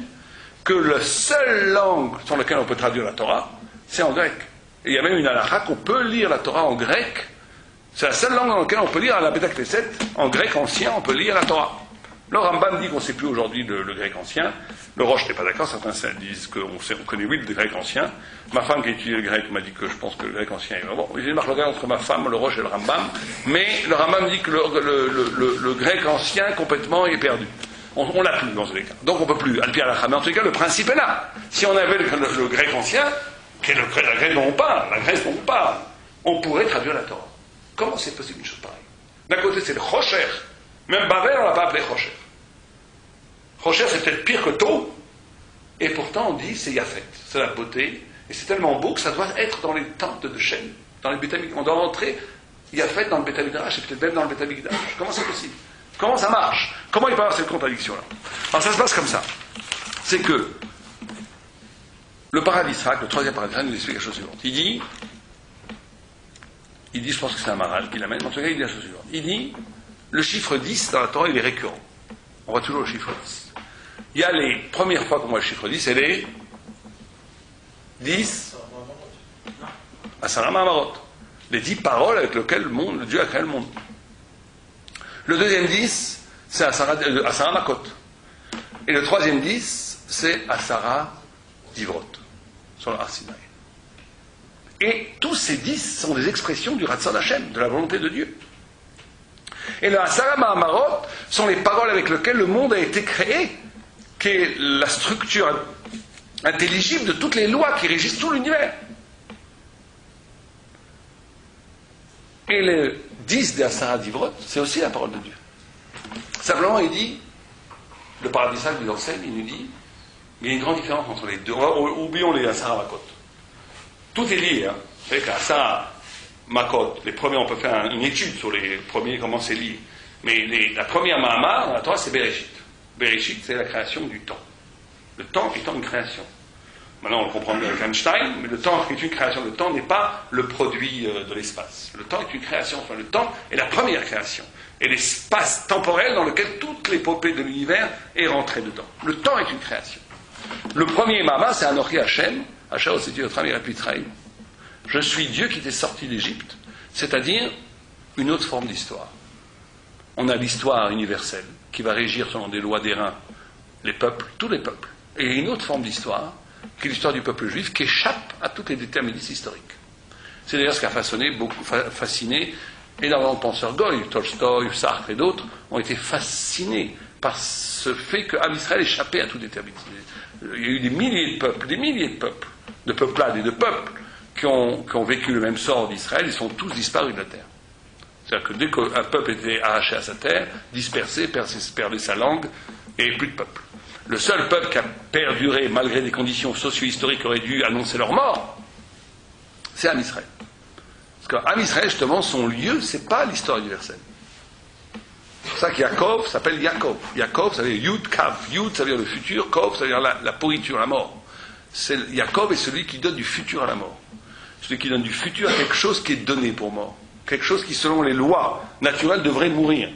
que la seule langue sur laquelle on peut traduire la Torah, c'est en grec. Et il y a même une halakha qu'on peut lire la Torah en grec. C'est la seule langue dans laquelle on peut lire la Beth Knesset, en grec ancien, on peut lire la Torah. Le Rambam dit qu'on ne sait plus aujourd'hui le grec ancien. Le Roche n'est pas d'accord, certains disent qu'on connaît oui le grec ancien. Ma femme qui a étudié le grec m'a dit que je pense que le grec ancien est bon. J'ai une marque entre ma femme, le Roche et le Rambam. Mais le Rambam dit que le grec ancien complètement est perdu. On l'a plus dans tous les cas. Donc on ne peut plus, al-pi al-akha. Mais en tout cas, le principe est là. Si on avait le grec ancien, qui est la Grèce dont on parle, on pourrait traduire la Torah. Comment c'est possible une chose pareille? D'un côté, c'est le Rocher. Même Babel, on ne l'a pas appelé Rocher. Rocher, c'est peut-être pire que Tau. Et pourtant, on dit c'est Yafet. C'est la beauté. Et c'est tellement beau que ça doit être dans les tentes de Shem. Dans les Beth Amikdash. On doit rentrer Yafet dans le Beth Amikdash et peut-être même dans le Beth Amikdash. Comment c'est possible? Comment ça marche? Comment il peut y avoir cette contradiction-là? Alors ça se passe comme ça. C'est que le paradis, le troisième paradis, nous explique la chose suivante. Il dit, je pense que c'est un maral qui l'amène, en tout cas il dit la chose suivante. Il dit, le chiffre 10 dans la Torah, il est récurrent. On voit toujours le chiffre 10. Il y a les premières fois qu'on voit le chiffre 10, c'est les 10 Asara Ma'amarot. Les 10 paroles avec lesquelles Dieu a créé le monde. Le deuxième 10, c'est Asara Makot. Et le troisième 10, c'est Asara Divrot, sur le Har Sinaï. Et tous ces 10 sont des expressions du Ratzon Hashem, de la volonté de Dieu. Et le Asara Mahamarot sont les paroles avec lesquelles le monde a été créé, qui est la structure intelligible de toutes les lois qui régissent tout l'univers. Et le 10 des Asara Divrot, c'est aussi la parole de Dieu. Simplement, il dit, le paradisal nous enseigne, il nous dit, il y a une grande différence entre les deux. Oublions les Asara Makot. Tout est lié. Hein. Vous savez qu'Asara Makot, les premiers, on peut faire une étude sur les premiers, comment c'est lié. Mais la première Mahamar, dans la Torah, c'est Bereshit. Bereshit, c'est la création du temps. Le temps étant une création. Maintenant, on le comprend bien avec Einstein, mais le temps est une création. Le temps n'est pas le produit de l'espace. Le temps est une création. Enfin, le temps est la première création. Et l'espace temporel dans lequel toute l'épopée de l'univers est rentrée dedans. Le temps est une création. Le premier Mama, c'est Anochi Hashem. Hashem, c'est Dieu, je suis Dieu qui t'est sorti d'Égypte. C'est-à-dire une autre forme d'histoire. On a l'histoire universelle qui va régir selon des lois d'airain les peuples, tous les peuples. Et il y a une autre forme d'histoire qui est l'histoire du peuple juif qui échappe à tous les déterminismes historiques. C'est d'ailleurs ce qui a fasciné énormément de penseurs goy, Tolstoï, Sartre et d'autres ont été fascinés par ce fait que Israël échappait à tout déterminisme. Il y a eu des milliers de peuples, de peuplades et de peuples qui ont vécu le même sort d'Israël, ils sont tous disparus de la terre. C'est-à-dire que dès qu'un peuple était arraché à sa terre, dispersé, perdait sa langue, il n'y avait plus de peuple. Le seul peuple qui a perduré malgré des conditions socio-historiques qui auraient dû annoncer leur mort, c'est Am Israël. Parce qu'Am Israël, justement, son lieu, c'est pas l'histoire universelle. C'est pour ça qu'Yaakov s'appelle Yaakov. Yaakov, ça veut dire Yud Kav. Yud, ça veut dire le futur. Kov, ça veut dire la pourriture, la mort. Yaakov est celui qui donne du futur à la mort. Celui qui donne du futur à quelque chose qui est donné pour mort. Quelque chose qui, selon les lois naturelles, devrait mourir.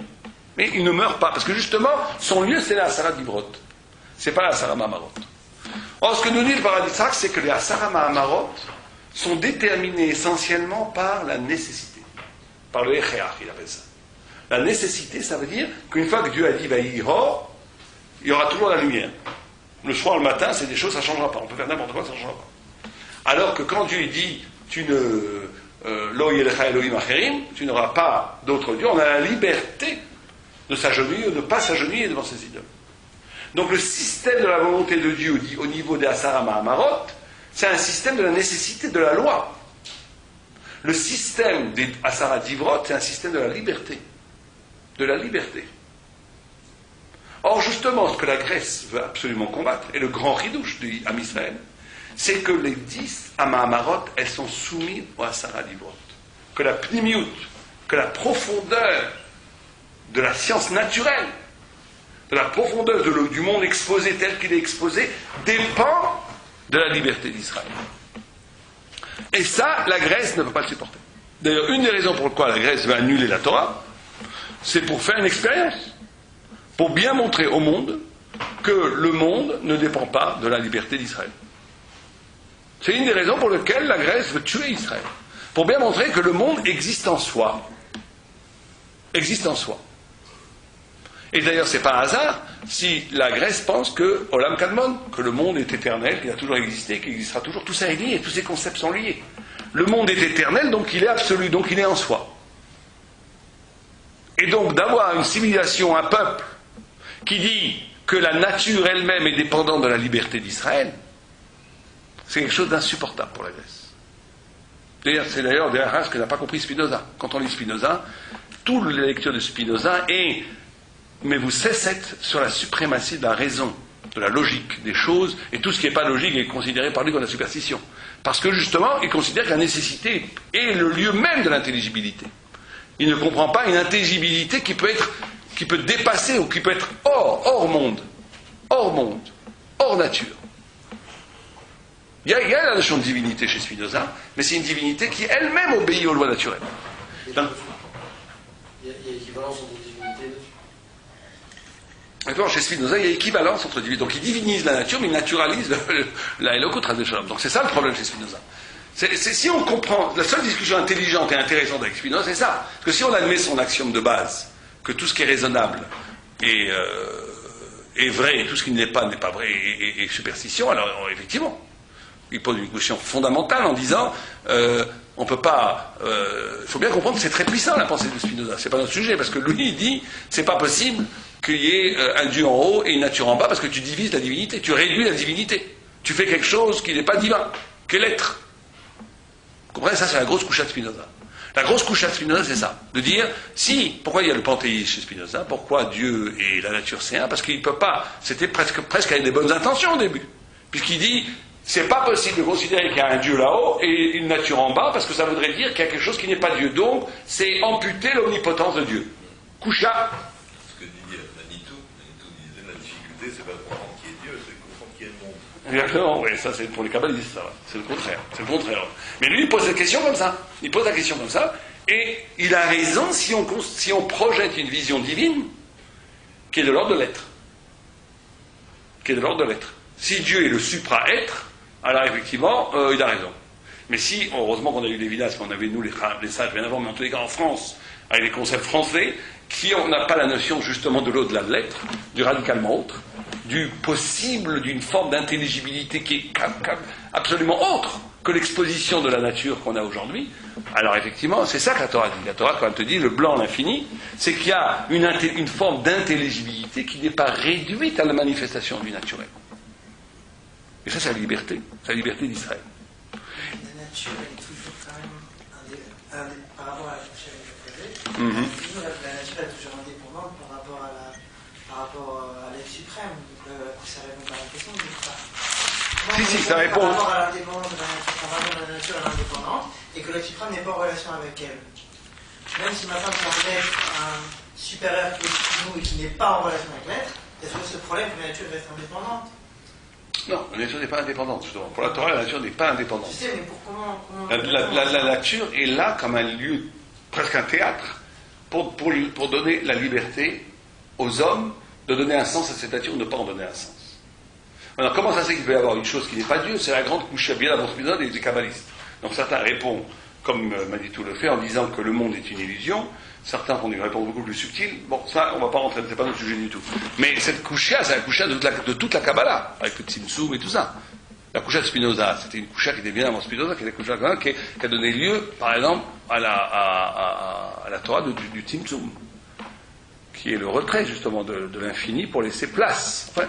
Mais il ne meurt pas. Parce que justement, son lieu, c'est la Asara Divrot. C'est pas la Asara Mahamarot. Or, ce que nous dit le paradis, c'est que les Asara Mahamarot sont déterminés essentiellement par la nécessité. Par le Echeach, il appelle ça. La nécessité, ça veut dire qu'une fois que Dieu a dit Vaïhor, il y aura toujours la lumière. Le soir, le matin, c'est des choses, ça ne changera pas. On peut faire n'importe quoi, ça ne changera pas. Alors que quand Dieu dit tu n'auras pas d'autre Dieu, on a la liberté de s'agenouiller ou de ne pas s'agenouiller devant ces idoles. Donc le système de la volonté de Dieu au niveau des Asara Mahamarot, c'est un système de la nécessité de la loi. Le système des Asara Divrot, c'est un système de la liberté. De la liberté. Or, justement, ce que la Grèce veut absolument combattre, et le grand ridouche du Am Israël, c'est que les 10 Mahamarot, elles sont soumises aux Asara Divrot. Que la pnimiout, que la profondeur de la science naturelle, de la profondeur du monde exposé tel qu'il est exposé, dépend de la liberté d'Israël. Et ça, la Grèce ne peut pas le supporter. D'ailleurs, une des raisons pour lesquelles la Grèce veut annuler la Torah, c'est pour faire une expérience, pour bien montrer au monde que le monde ne dépend pas de la liberté d'Israël. C'est une des raisons pour lesquelles la Grèce veut tuer Israël, pour bien montrer que le monde existe en soi. Existe en soi. Et d'ailleurs, c'est pas un hasard si la Grèce pense que Olam Kadmon, que le monde est éternel, qu'il a toujours existé, qu'il existera toujours. Tout ça est lié, tous ces concepts sont liés. Le monde est éternel, donc il est absolu, donc il est en soi. Et donc d'avoir une civilisation, un peuple, qui dit que la nature elle-même est dépendante de la liberté d'Israël, c'est quelque chose d'insupportable pour la Grèce. D'ailleurs, c'est d'ailleurs ce que n'a pas compris Spinoza. Quand on lit Spinoza, toute la lecture de Spinoza est mais vous cessez sur la suprématie de la raison, de la logique des choses, et tout ce qui n'est pas logique est considéré par lui comme la superstition. Parce que justement, il considère que la nécessité est le lieu même de l'intelligibilité. Il ne comprend pas une intelligibilité qui peut dépasser ou qui peut être hors monde, hors nature. Il y a la notion de divinité chez Spinoza, mais c'est une divinité qui elle-même obéit aux lois naturelles. Il y a équivalence entre divinité et nature. Chez Spinoza, il y a équivalence entre divinité. Donc il divinise la nature, mais il naturalise la Elokut Chas v'Shalom. Donc c'est ça le problème chez Spinoza. Si on comprend, la seule discussion intelligente et intéressante avec Spinoza, c'est ça. Parce que si on admet son axiome de base, que tout ce qui est raisonnable est vrai, et tout ce qui ne l'est pas n'est pas vrai et superstition, alors effectivement, il pose une question fondamentale en disant On peut pas. Il faut bien comprendre que c'est très puissant la pensée de Spinoza. C'est pas notre sujet parce que lui il dit c'est pas possible qu'il y ait un Dieu en haut et une nature en bas parce que tu divises la divinité, tu réduis la divinité, tu fais quelque chose qui n'est pas divin, qui est l'être. Vous comprenez, ça c'est la grosse couche de Spinoza. La grosse couche de Spinoza c'est ça, de dire si pourquoi il y a le panthéisme chez Spinoza, pourquoi Dieu et la nature c'est un, parce qu'il ne peut pas. C'était presque avec des bonnes intentions au début, puisqu'il dit c'est pas possible de considérer qu'il y a un Dieu là-haut et une nature en bas, parce que ça voudrait dire qu'il y a quelque chose qui n'est pas Dieu. Donc, c'est amputer l'omnipotence de Dieu. Kusha. Ce que dit Manitou disait la difficulté, c'est pas de comprendre qui est Dieu, c'est de comprendre qui est le monde. Exactement, oui, ça c'est pour les kabbalistes, ça va. C'est le contraire. C'est le contraire. Mais lui, il pose la question comme ça. Il pose la question comme ça, et il a raison si on projette une vision divine qui est de l'ordre de l'être. Qui est de l'ordre de l'être. Si Dieu est le supra-être, alors effectivement, il a raison. Mais si, heureusement qu'on a eu les Lévinas, qu'on avait nous les sages bien avant, mais en tous les cas en France, avec les concepts français, qui on n'a pas la notion justement de l'au-delà de l'être, du radicalement autre, du possible, d'une forme d'intelligibilité qui est absolument autre que l'exposition de la nature qu'on a aujourd'hui, alors effectivement, c'est ça que la Torah dit. La Torah, quand elle te dit le blanc, l'infini, c'est qu'il y a une forme d'intelligibilité qui n'est pas réduite à la manifestation du naturel. Et ça, c'est la liberté d'Israël. La nature est toujours quand même, par rapport à la couche avec le projet, la nature est toujours indépendante par rapport à l'être suprême. Donc, ça répond pas à la question, mais pas. Si, ça répond. Par rapport à l'indépendance de la nature, par rapport à la nature est indépendante, et que l'être suprême n'est pas en relation avec elle. Même si maintenant tu enlèves un supérieur qui est nous et qui n'est pas en relation avec l'être, est-ce que ce problème que la nature reste indépendante? Non, la nature n'est pas indépendante, justement. Pour la Torah, la nature n'est pas indépendante. Je sais, mais pour comment La nature est là comme un lieu, presque un théâtre, pour donner la liberté aux hommes de donner un sens à cette nature ou de ne pas en donner un sens. Alors, comment ça se fait qu'il peut y avoir une chose qui n'est pas Dieu? C'est la grande couche bien avant Spinoza des kabbalistes. Donc certains répondent, comme Manitou le fait, en disant que le monde est une illusion. Certains font des réponses beaucoup plus subtiles. Bon, ça, on ne va pas rentrer, c'est pas notre sujet du tout. Mais cette coucha, c'est la coucha de toute la Kabbalah, avec le Tzimtzum et tout ça. La coucha de Spinoza, c'était une coucha qui était bien avant Spinoza, qui est la coucha qui a donné lieu, par exemple, à la Torah du Tzimtzum, qui est le retrait, justement, de l'infini pour laisser place. Enfin,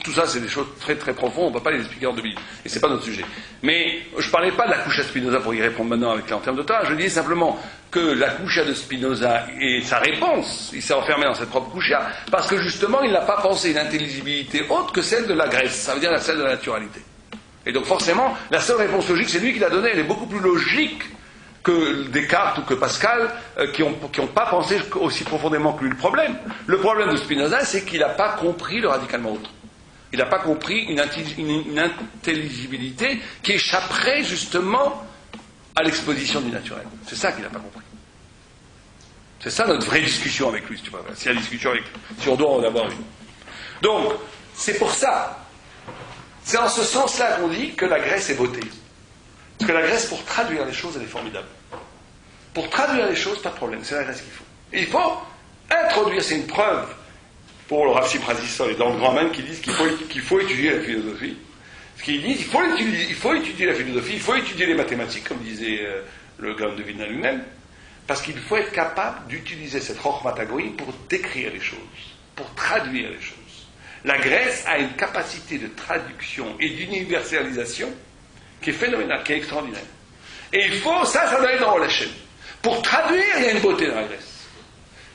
tout ça, c'est des choses très très profondes, on ne peut pas les expliquer en 2 minutes. Et c'est pas notre sujet. Mais je ne parlais pas de la coucha de Spinoza pour y répondre maintenant en termes de Torah. Je disais simplement que la coucha de Spinoza et sa réponse, il s'est enfermé dans cette propre coucha, parce que justement, il n'a pas pensé une intelligibilité autre que celle de la Grèce, ça veut dire celle de la naturalité. Et donc forcément, la seule réponse logique, c'est lui qui l'a donnée, elle est beaucoup plus logique que Descartes ou que Pascal, qui n'ont pas pensé aussi profondément que lui le problème. Le problème de Spinoza, c'est qu'il n'a pas compris le radicalement autre. Il n'a pas compris une intelligibilité qui échapperait justement à l'exposition du naturel. C'est ça qu'il n'a pas compris. C'est ça notre vraie discussion avec lui, si tu préfères. Si la discussion avec lui, si on doit en avoir une. Donc, c'est pour ça. C'est en ce sens-là qu'on dit que la Grèce est beauté. Parce que la Grèce, pour traduire les choses, elle est formidable. Pour traduire les choses, pas de problème, c'est la Grèce qu'il faut. Et il faut introduire, c'est une preuve pour le Rav Simchazissol et dans le grand même qui disent qu'il faut étudier la philosophie. Ce qu'ils disent, il faut étudier la philosophie, il faut étudier les mathématiques, comme disait le Gaon de Vilna lui-même, parce qu'il faut être capable d'utiliser cette Chokhmat HaGoïm pour décrire les choses, pour traduire les choses. La Grèce a une capacité de traduction et d'universalisation qui est phénoménale, qui est extraordinaire. Et il faut, ça doit être dans la chaîne. Pour traduire, il y a une beauté dans la Grèce.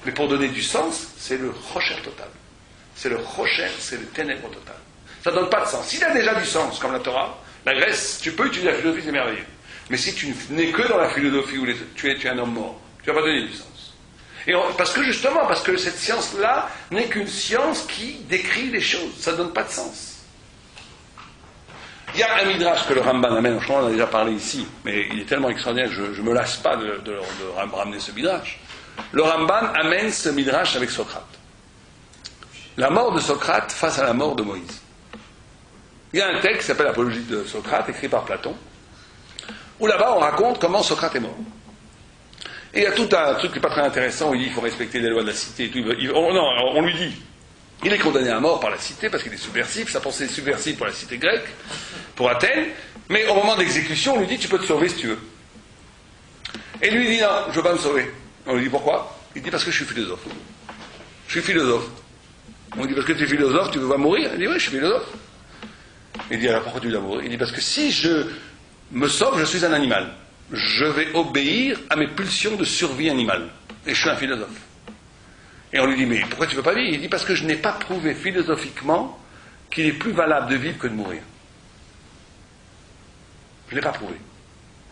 Mais pour donner du sens, c'est le rocher total. C'est le rocher, c'est le ténèbre total. Ça ne donne pas de sens. S'il a déjà du sens, comme la Torah, la Grèce, tu peux utiliser la philosophie, c'est merveilleux. Mais si tu n'es que dans la philosophie où tu es un homme mort, tu ne vas pas donner du sens. Et parce que cette science-là n'est qu'une science qui décrit les choses. Ça ne donne pas de sens. Il y a un midrash que le Ramban amène, je crois qu'on en a déjà parlé ici, mais il est tellement extraordinaire que je ne me lasse pas de ramener ce midrash. Le Ramban amène ce midrash avec Socrate. La mort de Socrate face à la mort de Moïse. Il y a un texte qui s'appelle l'Apologie de Socrate, écrit par Platon, où là-bas on raconte comment Socrate est mort. Et il y a tout un truc qui n'est pas très intéressant, où il dit qu'il faut respecter les lois de la cité et tout. On lui dit, il est condamné à mort par la cité parce qu'il est subversif, sa pensée est subversive pour la cité grecque, pour Athènes, mais au moment de l'exécution, on lui dit tu peux te sauver si tu veux. Et lui dit non, je ne veux pas me sauver. On lui dit pourquoi? Il dit parce que je suis philosophe. Je suis philosophe. On lui dit parce que tu es philosophe, tu veux pas mourir? Il dit oui, je suis philosophe. Il dit alors pourquoi tu dois mourir? Il dit parce que si je me sauve, je suis un animal. Je vais obéir à mes pulsions de survie animale. Et je suis un philosophe. Et on lui dit mais pourquoi tu ne veux pas vivre? Il dit parce que je n'ai pas prouvé philosophiquement qu'il est plus valable de vivre que de mourir. Je ne l'ai pas prouvé.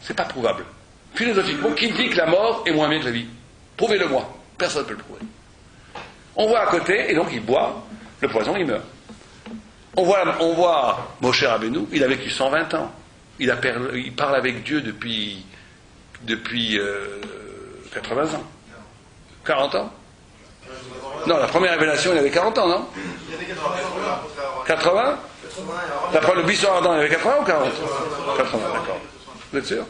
C'est pas prouvable. Philosophiquement, qui dit que la mort est moins bien que la vie? Prouvez-le-moi. Personne ne peut le prouver. On voit à côté, et donc il boit le poison, il meurt. On voit Moshe Rabbeinu, il a vécu 120 ans. Il parle avec Dieu depuis 80 ans. 40 ans? Non, la première révélation, il avait 40 ans, non? Il y avait 80 80? D'après le buisson ardent, il avait 80 ou 40? 80, d'accord. Vous êtes sûr?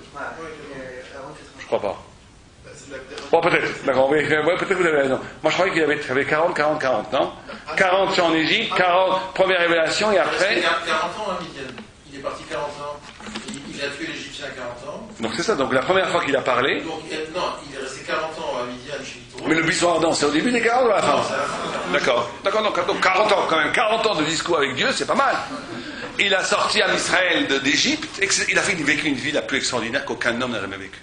Je crois pas. Bon, peut-être, d'accord, oui, peut-être vous avez raison. Moi, je croyais qu'il avait 40, non? 40 c'est en Égypte, 40, première révélation, et après... Il a 40 ans à Midian. Il est parti 40 ans. Il a tué l'Égyptien à 40 ans. Donc c'est ça, donc la première fois qu'il a parlé... Donc, non, il est resté 40 ans à Midian chez Yitro. Mais le buisson ardent, c'est au début des 40 ou à la fin? D'accord, donc 40 ans quand même, 40 ans de discours avec Dieu, c'est pas mal. Il a sorti en Israël d'Égypte, il a vécu une vie la plus extraordinaire qu'aucun homme n'a jamais vécue.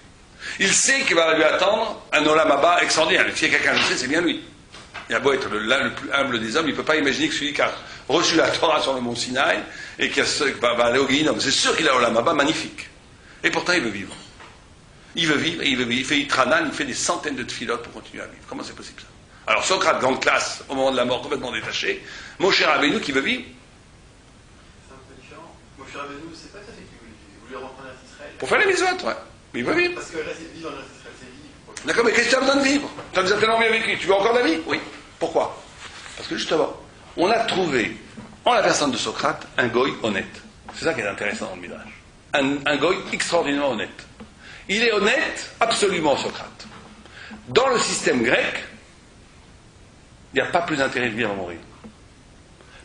Il sait qu'il va lui attendre un Olam Haba extraordinaire. S'il y a quelqu'un qui le sait, c'est bien lui. Il a beau être le plus humble des hommes, il ne peut pas imaginer que celui qui a reçu la Torah sur le mont Sinaï et qui va aller au Guéhinom. C'est sûr qu'il a un Olam Haba magnifique. Et pourtant, il veut vivre. Il veut vivre, il fait Itranan, il fait des centaines de tfilotes pour continuer à vivre. Comment c'est possible ça? Alors Socrate, grande classe, au moment de la mort, complètement détaché. Moshe Rabbeinu qui veut vivre. C'est un peu différent. Moshe Rabbeinu, c'est pas tout à fait qu'il voulait rentrer en Israël. Pour faire les mitzvot, ouais. Mais il veut vivre. Parce que rester vivre en Israël, c'est vivre. D'accord, mais qu'est-ce que tu as besoin de vivre? Tu as déjà tellement bien vécu. Tu veux encore de la vie? Oui. Pourquoi? Parce que justement, on a trouvé, en la personne de Socrate, un goy honnête. C'est ça qui est intéressant dans le Midrash. Un goy extraordinairement honnête. Il est honnête, absolument, Socrate. Dans le système grec, il n'y a pas plus d'intérêt de vivre à mourir.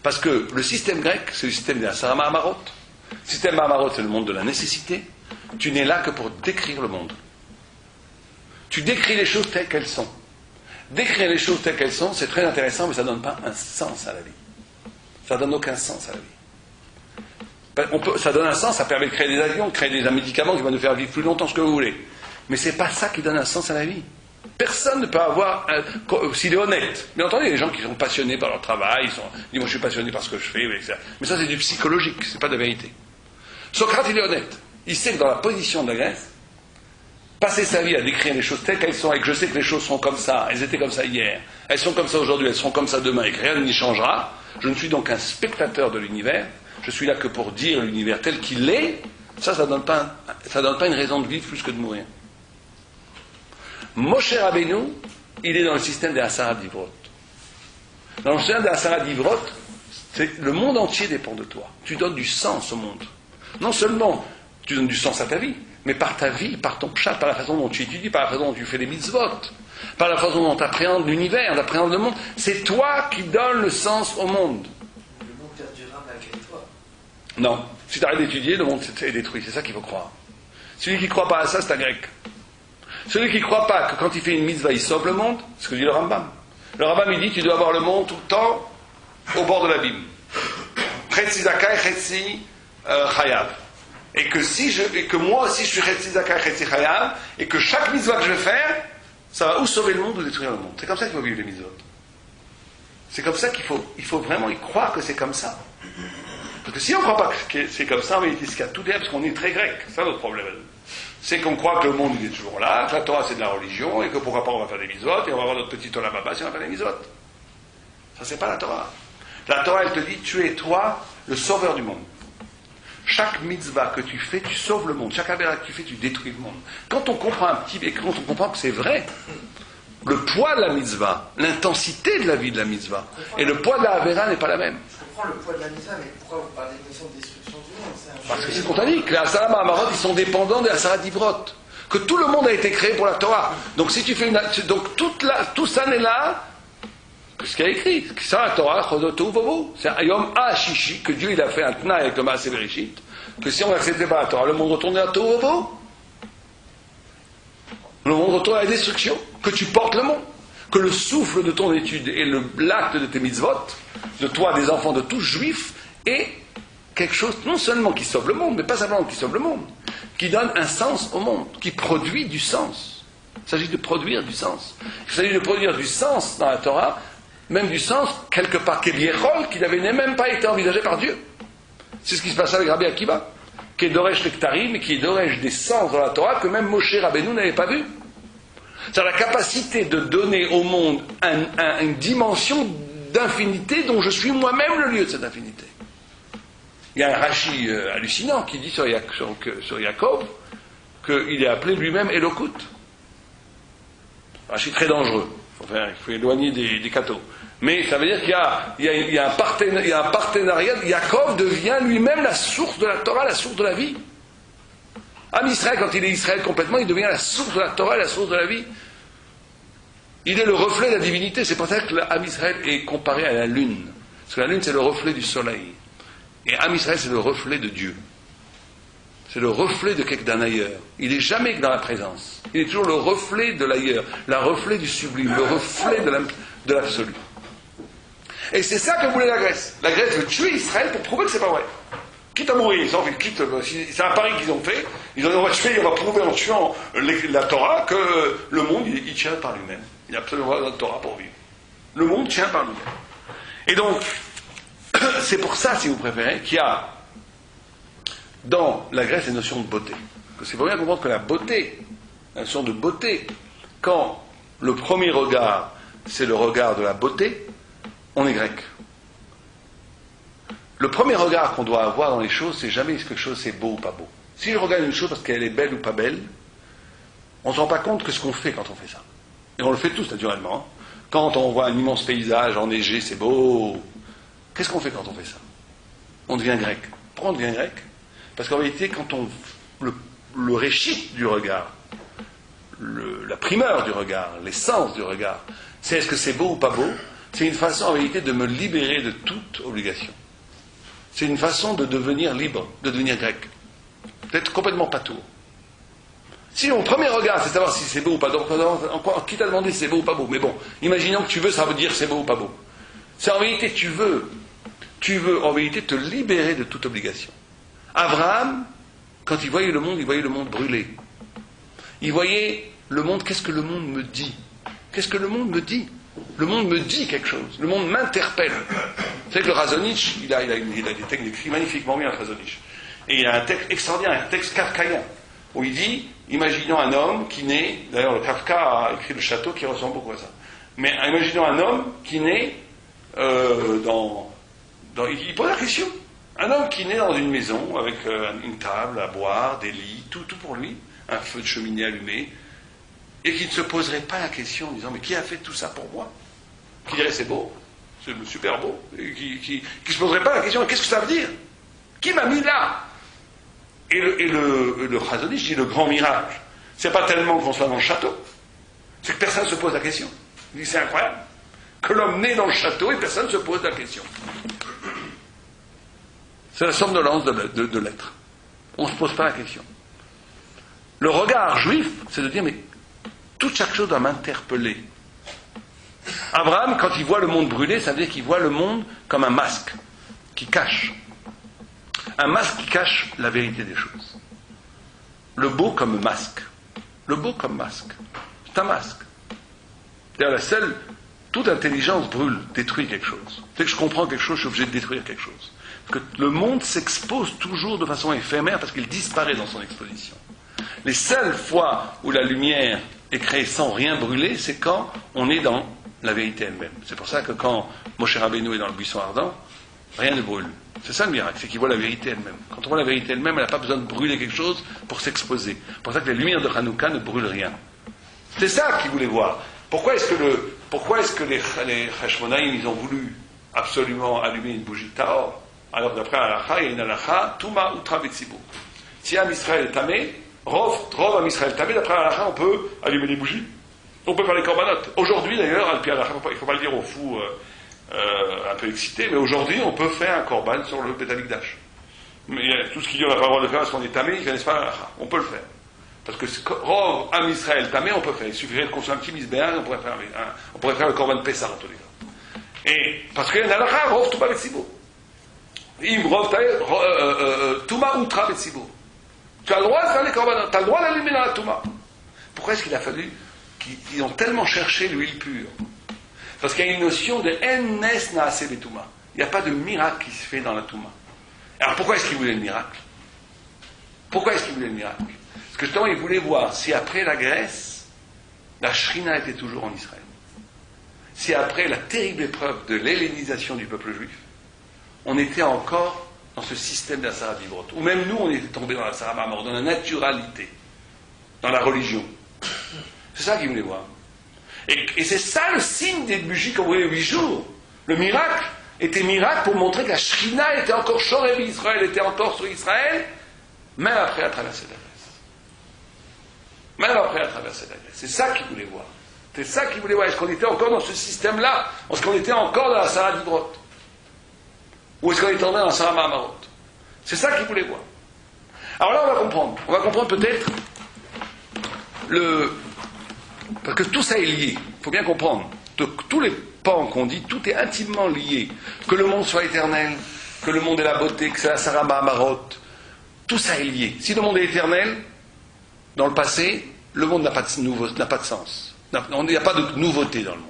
Parce que le système grec, c'est le système des Asara Mahamarot. Le système Mahamarot, c'est le monde de la nécessité. Tu n'es là que pour décrire le monde. Tu décris les choses telles qu'elles sont. Décrire les choses telles qu'elles sont, c'est très intéressant, mais ça ne donne pas un sens à la vie. Ça ne donne aucun sens à la vie. Ça donne un sens, ça permet de créer des avions, de créer des médicaments qui vont nous faire vivre plus longtemps, ce que vous voulez. Mais ce n'est pas ça qui donne un sens à la vie. Personne ne peut avoir, s'il est honnête. Bien entendu, il y a des gens qui sont passionnés par leur travail, ils disent moi je suis passionné par ce que je fais, etc. Mais ça c'est du psychologique, c'est pas de la vérité. Socrate, il est honnête. Il sait que dans la position de la Grèce, passer sa vie à décrire les choses telles qu'elles sont, et que je sais que les choses sont comme ça, elles étaient comme ça hier, elles sont comme ça aujourd'hui, elles seront comme ça demain, et que rien n'y changera, je ne suis donc qu'un spectateur de l'univers, je suis là que pour dire l'univers tel qu'il est, ça donne pas une raison de vivre plus que de mourir. Moshe Rabbeinu, il est dans le système des Asara Divrot. Dans le système des Asara Divrot, le monde entier dépend de toi. Tu donnes du sens au monde. Non seulement tu donnes du sens à ta vie, mais par ta vie, par ton pshat, par la façon dont tu étudies, par la façon dont tu fais les mitzvot, par la façon dont tu appréhendes l'univers, tu appréhendes le monde. C'est toi qui donnes le sens au monde. Le monde perdurera malgré toi. Non. Si tu arrêtes d'étudier, le monde est détruit. C'est ça qu'il faut croire. Celui qui ne croit pas à ça, c'est un grec. Celui qui ne croit pas que quand il fait une mitzvah, il sauve le monde, c'est ce que dit le Rambam. Le Rambam, il dit tu dois avoir le monde tout le temps au bord de l'abîme. Chetzi zakai, chetzi chayav. Et que moi aussi je suis chetzi zakai, chetzi chayav, et que chaque mitzvah que je vais faire, ça va ou sauver le monde ou détruire le monde. C'est comme ça qu'il faut vivre les mitzvot. C'est comme ça qu'il faut vraiment y croire que c'est comme ça. Parce que si on ne croit pas que c'est comme ça, on va utiliser tout derrière parce qu'on est très grec. C'est ça notre problème. C'est qu'on croit que le monde il est toujours là, que la Torah c'est de la religion, et que pourquoi pas on va faire des mitzvot, et on va avoir notre petit Olam Haba si on va faire des mitzvot. Ça c'est pas la Torah. La Torah elle te dit, tu es toi le sauveur du monde. Chaque mitzvah que tu fais, tu sauves le monde. Chaque avéra que tu fais, tu détruis le monde. Quand on comprend quand on comprend que c'est vrai, le poids de la mitzvah, l'intensité de la vie de la mitzvah, et le poids de la avéra n'est pas la même. Je comprends le poids de la mitzvah, mais pourquoi vous parlez de notion de destruction du monde? Parce que c'est ce qu'on t'a dit, que les Asara Mahamarot, ils sont dépendants des Asara Divrot. Que tout le monde a été créé pour la Torah. Donc si tu fais tout ça n'est là, que ce qu'il y a écrit. Ça, la Torah, Chodotou Vovo. C'est un Yom HaShishi, que Dieu il a fait un Tna avec le Maaseh Bereshit, que si on n'acceptait pas la Torah, le monde retournait à Tohu Vovo. Le monde retourne à la destruction, que tu portes le monde, que le souffle de ton étude et l'acte de tes mitzvot, de toi, des enfants de tous juifs, est quelque chose non seulement qui sauve le monde, mais pas simplement qui sauve le monde, qui donne un sens au monde, qui produit du sens. Il s'agit de produire du sens. Il s'agit de produire du sens dans la Torah, même du sens, quelque part, qui n'avait même pas été envisagé par Dieu. C'est ce qui se passe avec Rabbi Akiva, qui est d'Oresh Lektarim, et qui est d'Oresh des sens dans la Torah que même Moshe Rabbeinu n'avait pas vu. C'est la capacité de donner au monde une dimension d'infinité dont je suis moi-même le lieu de cette infinité. Il y a un Rashi hallucinant qui dit sur Yaakov qu'il est appelé lui-même Elokut. Rashi très dangereux. Il faut éloigner des cathos. Mais ça veut dire qu'il y a un partenariat. Yaakov devient lui-même la source de la Torah, la source de la vie. Am Israël, quand il est Israël complètement, il devient la source de la Torah, la source de la vie. Il est le reflet de la divinité. C'est pour ça que Am Israël est comparé à la lune. Parce que la lune, c'est le reflet du soleil. Et Am Israël, c'est le reflet de Dieu. C'est le reflet d'un ailleurs. Il n'est jamais que dans la présence. Il est toujours le reflet de l'ailleurs, le reflet du sublime, le reflet de l'absolu. Et c'est ça que voulait la Grèce. La Grèce veut tuer Israël pour prouver que c'est pas vrai. Quitte à mourir, c'est un pari qu'ils ont fait. Ils ont dit on va tuer, on va prouver en tuant la Torah que le monde il tient par lui-même. Il n'y a absolument pas de Torah pour vivre. Le monde tient par lui-même. Et donc, c'est pour ça, si vous préférez, qu'il y a dans la Grèce une notion de beauté. C'est pour bien comprendre que la beauté, la notion de beauté, quand le premier regard, c'est le regard de la beauté, on est grec. Le premier regard qu'on doit avoir dans les choses, c'est jamais est-ce que quelque chose c'est beau ou pas beau. Si je regarde une chose parce qu'elle est belle ou pas belle, on ne se rend pas compte que ce qu'on fait quand on fait ça. Et on le fait tous naturellement. Quand on voit un immense paysage enneigé, c'est beau. Qu'est-ce qu'on fait quand on fait ça? On devient grec. Pourquoi on devient grec? Parce qu'en réalité, quand le réchit du regard, la primeur du regard, l'essence du regard, c'est est-ce que c'est beau ou pas beau, c'est une façon en réalité de me libérer de toute obligation. C'est une façon de devenir libre, de devenir grec. D'être complètement patour. Si mon premier regard, c'est savoir si c'est beau ou pas beau, qui t'a demandé si c'est beau ou pas beau, mais bon, imaginons que tu veux, ça veut dire c'est beau ou pas beau. C'est en réalité, tu veux en réalité te libérer de toute obligation. Abraham, quand il voyait le monde brûler. Il voyait le monde, qu'est-ce que le monde me dit? Qu'est-ce que le monde me dit? Le monde me dit quelque chose. Le monde m'interpelle. Vous savez que le Razonich, il a des textes écrits magnifiquement bien, le Razonich. Et il a un texte extraordinaire, un texte kafkaïen, où il dit, imaginons un homme qui naît, d'ailleurs le Kafka a écrit le château qui ressemble beaucoup à ça, mais imaginons un homme qui naît il pose la question. Un homme qui naît dans une maison avec une table à boire, des lits, tout pour lui, un feu de cheminée allumé, et qui ne se poserait pas la question en disant mais qui a fait tout ça pour moi? Qui dirait c'est beau, c'est super beau, et qui se poserait pas la question mais qu'est-ce que ça veut dire? Qui m'a mis là? Et le Chazonish dit le grand miracle, c'est pas tellement qu'on soit dans le château, c'est que personne ne se pose la question. Il dit c'est incroyable que l'homme naît dans le château et personne ne se pose la question. C'est la somnolence de l'être. On ne se pose pas la question. Le regard juif, c'est de dire, mais chaque chose doit m'interpeller. Abraham, quand il voit le monde brûler, ça veut dire qu'il voit le monde comme un masque qui cache. Un masque qui cache la vérité des choses. Le beau comme masque. Le beau comme masque. C'est un masque. D'ailleurs, toute intelligence brûle, détruit quelque chose. Dès que je comprends quelque chose, je suis obligé de détruire quelque chose. Parce que le monde s'expose toujours de façon éphémère parce qu'il disparaît dans son exposition. Les seules fois où la lumière est créée sans rien brûler, c'est quand on est dans la vérité elle-même. C'est pour ça que quand Moshe Rabbeinu est dans le buisson ardent, rien ne brûle. C'est ça le miracle, c'est qu'il voit la vérité elle-même. Quand on voit la vérité elle-même, elle n'a pas besoin de brûler quelque chose pour s'exposer. C'est pour ça que les lumières de Hanouka ne brûlent rien. C'est ça qu'il voulait voir. Pourquoi est-ce que les Hashmonaïm, ils ont voulu absolument allumer une bougie Tahor? Alors d'après Halakha, il y a une Halakha, Touma Utra Betzibou. Si Am Israël est tamé, Rov Am Israël tamé, d'après Halakha, on peut allumer des bougies. On peut faire les corbanotes. Aujourd'hui d'ailleurs, il ne faut pas le dire aux fous un peu excités, mais aujourd'hui on peut faire un korban sur le Beth Amikdash. Mais tout ce qu'il dit on n'a pas le droit de faire parce qu'on est tamé, ils ne connaissent pas Halakha. On peut le faire. Parce que Rov, Am Israël, Tamé, on peut faire. Il suffirait de construire un petit misbéa, on pourrait faire le Korban de Pessah, en tous les cas. Et, parce qu'il y a une halakha, Rov, Touma, Betsibour. Im, Rov, Touma, Outra, Betsibour. Tu as le droit de faire les Korban, tu as le droit d'allumer dans la Touma. Pourquoi est-ce qu'il a fallu qu'ils ont tellement cherché l'huile pure? Parce qu'il y a une notion de En Nes Naase Betouma. Il n'y a pas de miracle qui se fait dans la Touma. Alors pourquoi est-ce qu'il voulait le miracle? Pourquoi est-ce qu'il voulait le miracle? Parce que justement, il voulait voir si après la Grèce, la Shrina était toujours en Israël. Si après la terrible épreuve de l'hellénisation du peuple juif, on était encore dans ce système d'Asara Divrot. Ou même nous, on était tombés dans la Sarah Mamor, dans la naturalité, dans la religion. C'est ça qu'il voulait voir. Et c'est ça le signe des bougies qu'on voyait 8 jours. Le miracle était miracle pour montrer que la Shrina était encore Shorebi Israël, était encore sur Israël, même après la traversée de la Grèce. Même après la traversée de la Grèce. C'est ça qu'il voulait voir. C'est ça qu'il voulait voir. Est-ce qu'on était encore dans ce système-là? Est-ce qu'on était encore dans la Sarah Divrot? Ou est-ce qu'on était dans la Sarah Mahamarot? C'est ça qu'il voulait voir. Alors là, on va comprendre. On va comprendre peut-être parce que tout ça est lié. Il faut bien comprendre. Tous les pans qu'on dit, tout est intimement lié. Que le monde soit éternel, que le monde est la beauté, que c'est la Sarah Mahamarot. Tout ça est lié. Si le monde est éternel, dans le passé, le monde n'a pas de sens. Il n'y a pas de nouveauté dans le monde.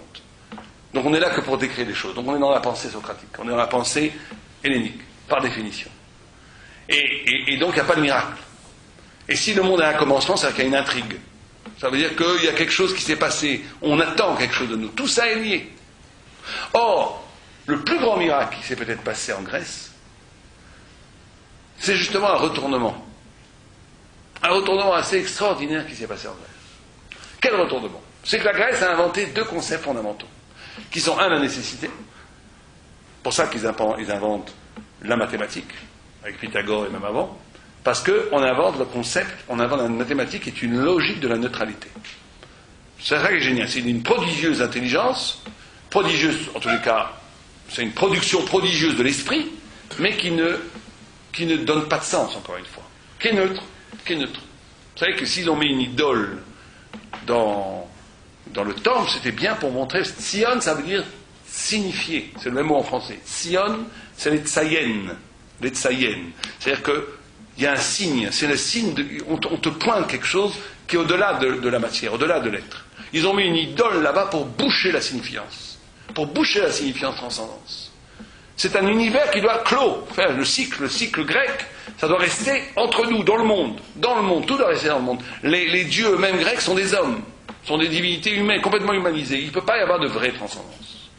Donc on est là que pour décrire les choses. Donc on est dans la pensée socratique. On est dans la pensée hellénique, par définition. Et donc il n'y a pas de miracle. Et si le monde a un commencement, c'est qu'il y a une intrigue. Ça veut dire qu'il y a quelque chose qui s'est passé. On attend quelque chose de nous. Tout ça est lié. Or, le plus grand miracle qui s'est peut-être passé en Grèce, c'est justement un retournement. Un retournement assez extraordinaire qui s'est passé en Grèce. Quel retournement? C'est que la Grèce a inventé 2 concepts fondamentaux, qui sont la nécessité. Pour ça qu'ils inventent la mathématique, avec Pythagore et même avant, parce qu'on invente le concept, on invente la mathématique qui est une logique de la neutralité. C'est ça qui est génial. C'est une prodigieuse intelligence, prodigieuse, en tous les cas, c'est une production prodigieuse de l'esprit, mais qui ne donne pas de sens, encore une fois. Qui est neutre. Vous savez que s'ils ont mis une idole dans le temple, c'était bien pour montrer. Sion, ça veut dire signifier. C'est le même mot en français. Sion, c'est les tsayen. Les tsayen. C'est-à-dire qu'il y a un signe. C'est le signe. On te pointe quelque chose qui est au-delà de la matière, au-delà de l'être. Ils ont mis une idole là-bas pour boucher la signifiance. Pour boucher la signifiance transcendance. C'est un univers qui doit clos. Enfin, le cycle grec, ça doit rester entre nous, dans le monde, tout doit rester dans le monde. Les dieux eux-mêmes grecs sont des hommes, sont des divinités humaines, complètement humanisées. Il ne peut pas y avoir de vraie transcendance.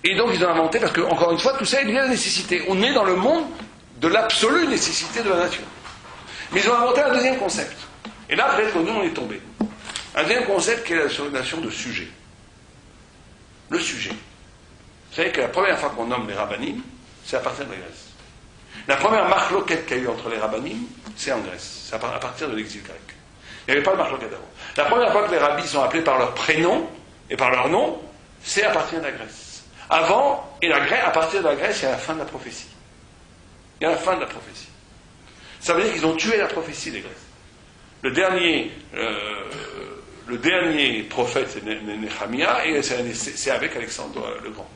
Et donc ils ont inventé, parce que, encore une fois, tout ça est lié à la nécessité. On est dans le monde de l'absolue nécessité de la nature. Mais ils ont inventé un deuxième concept. Et là, peut-être que nous, on est tombé. Un deuxième concept qui est la notion de sujet. Le sujet. Vous savez que la première fois qu'on nomme les rabbanim, c'est à partir de la Grèce. La première marloquette qu'il y a eu entre les rabbanim, c'est en Grèce. C'est à partir de l'exil grec. Il n'y avait pas de marloquette avant. La première fois que les rabbis sont appelés par leur prénom et par leur nom, c'est à partir de la Grèce. Avant, à partir de la Grèce, il y a la fin de la prophétie. Il y a la fin de la prophétie. Ça veut dire qu'ils ont tué la prophétie des Grecs. Le dernier prophète, c'est Néhémia, et c'est avec Alexandre le Grand.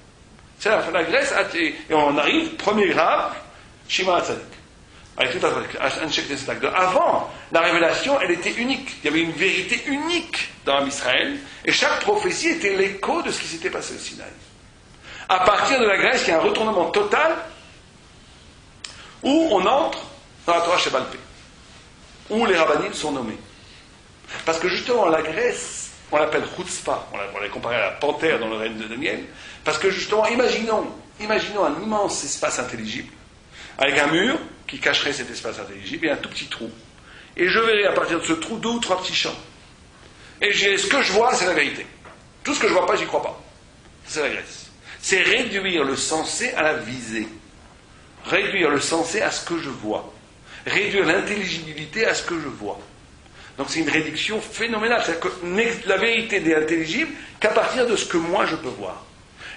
C'est la fin de la Grèce, et on arrive, premier grave, Shimon HaTzadik. Avec tout un chèque de avant, la révélation, elle était unique. Il y avait une vérité unique dans Israël, et chaque prophétie était l'écho de ce qui s'était passé au Sinaï. À partir de la Grèce, il y a un retournement total, où on entre dans la Torah Shebal Peh, où les rabbanim sont nommés. Parce que justement, la Grèce, on l'appelle Chutzpah, on l'a comparé à la panthère dans le règne de Daniel, parce que justement, imaginons un immense espace intelligible, avec un mur qui cacherait cet espace intelligible et un tout petit trou. Et je verrai à partir de ce trou 2 ou 3 petits champs. Et je dirai, ce que je vois, c'est la vérité. Tout ce que je vois pas, j'y crois pas. C'est la Grèce. C'est réduire le sensé à la visée. Réduire le sensé à ce que je vois. Réduire l'intelligibilité à ce que je vois. Donc c'est une réduction phénoménale. C'est-à-dire que la vérité n'est intelligible qu'à partir de ce que moi je peux voir.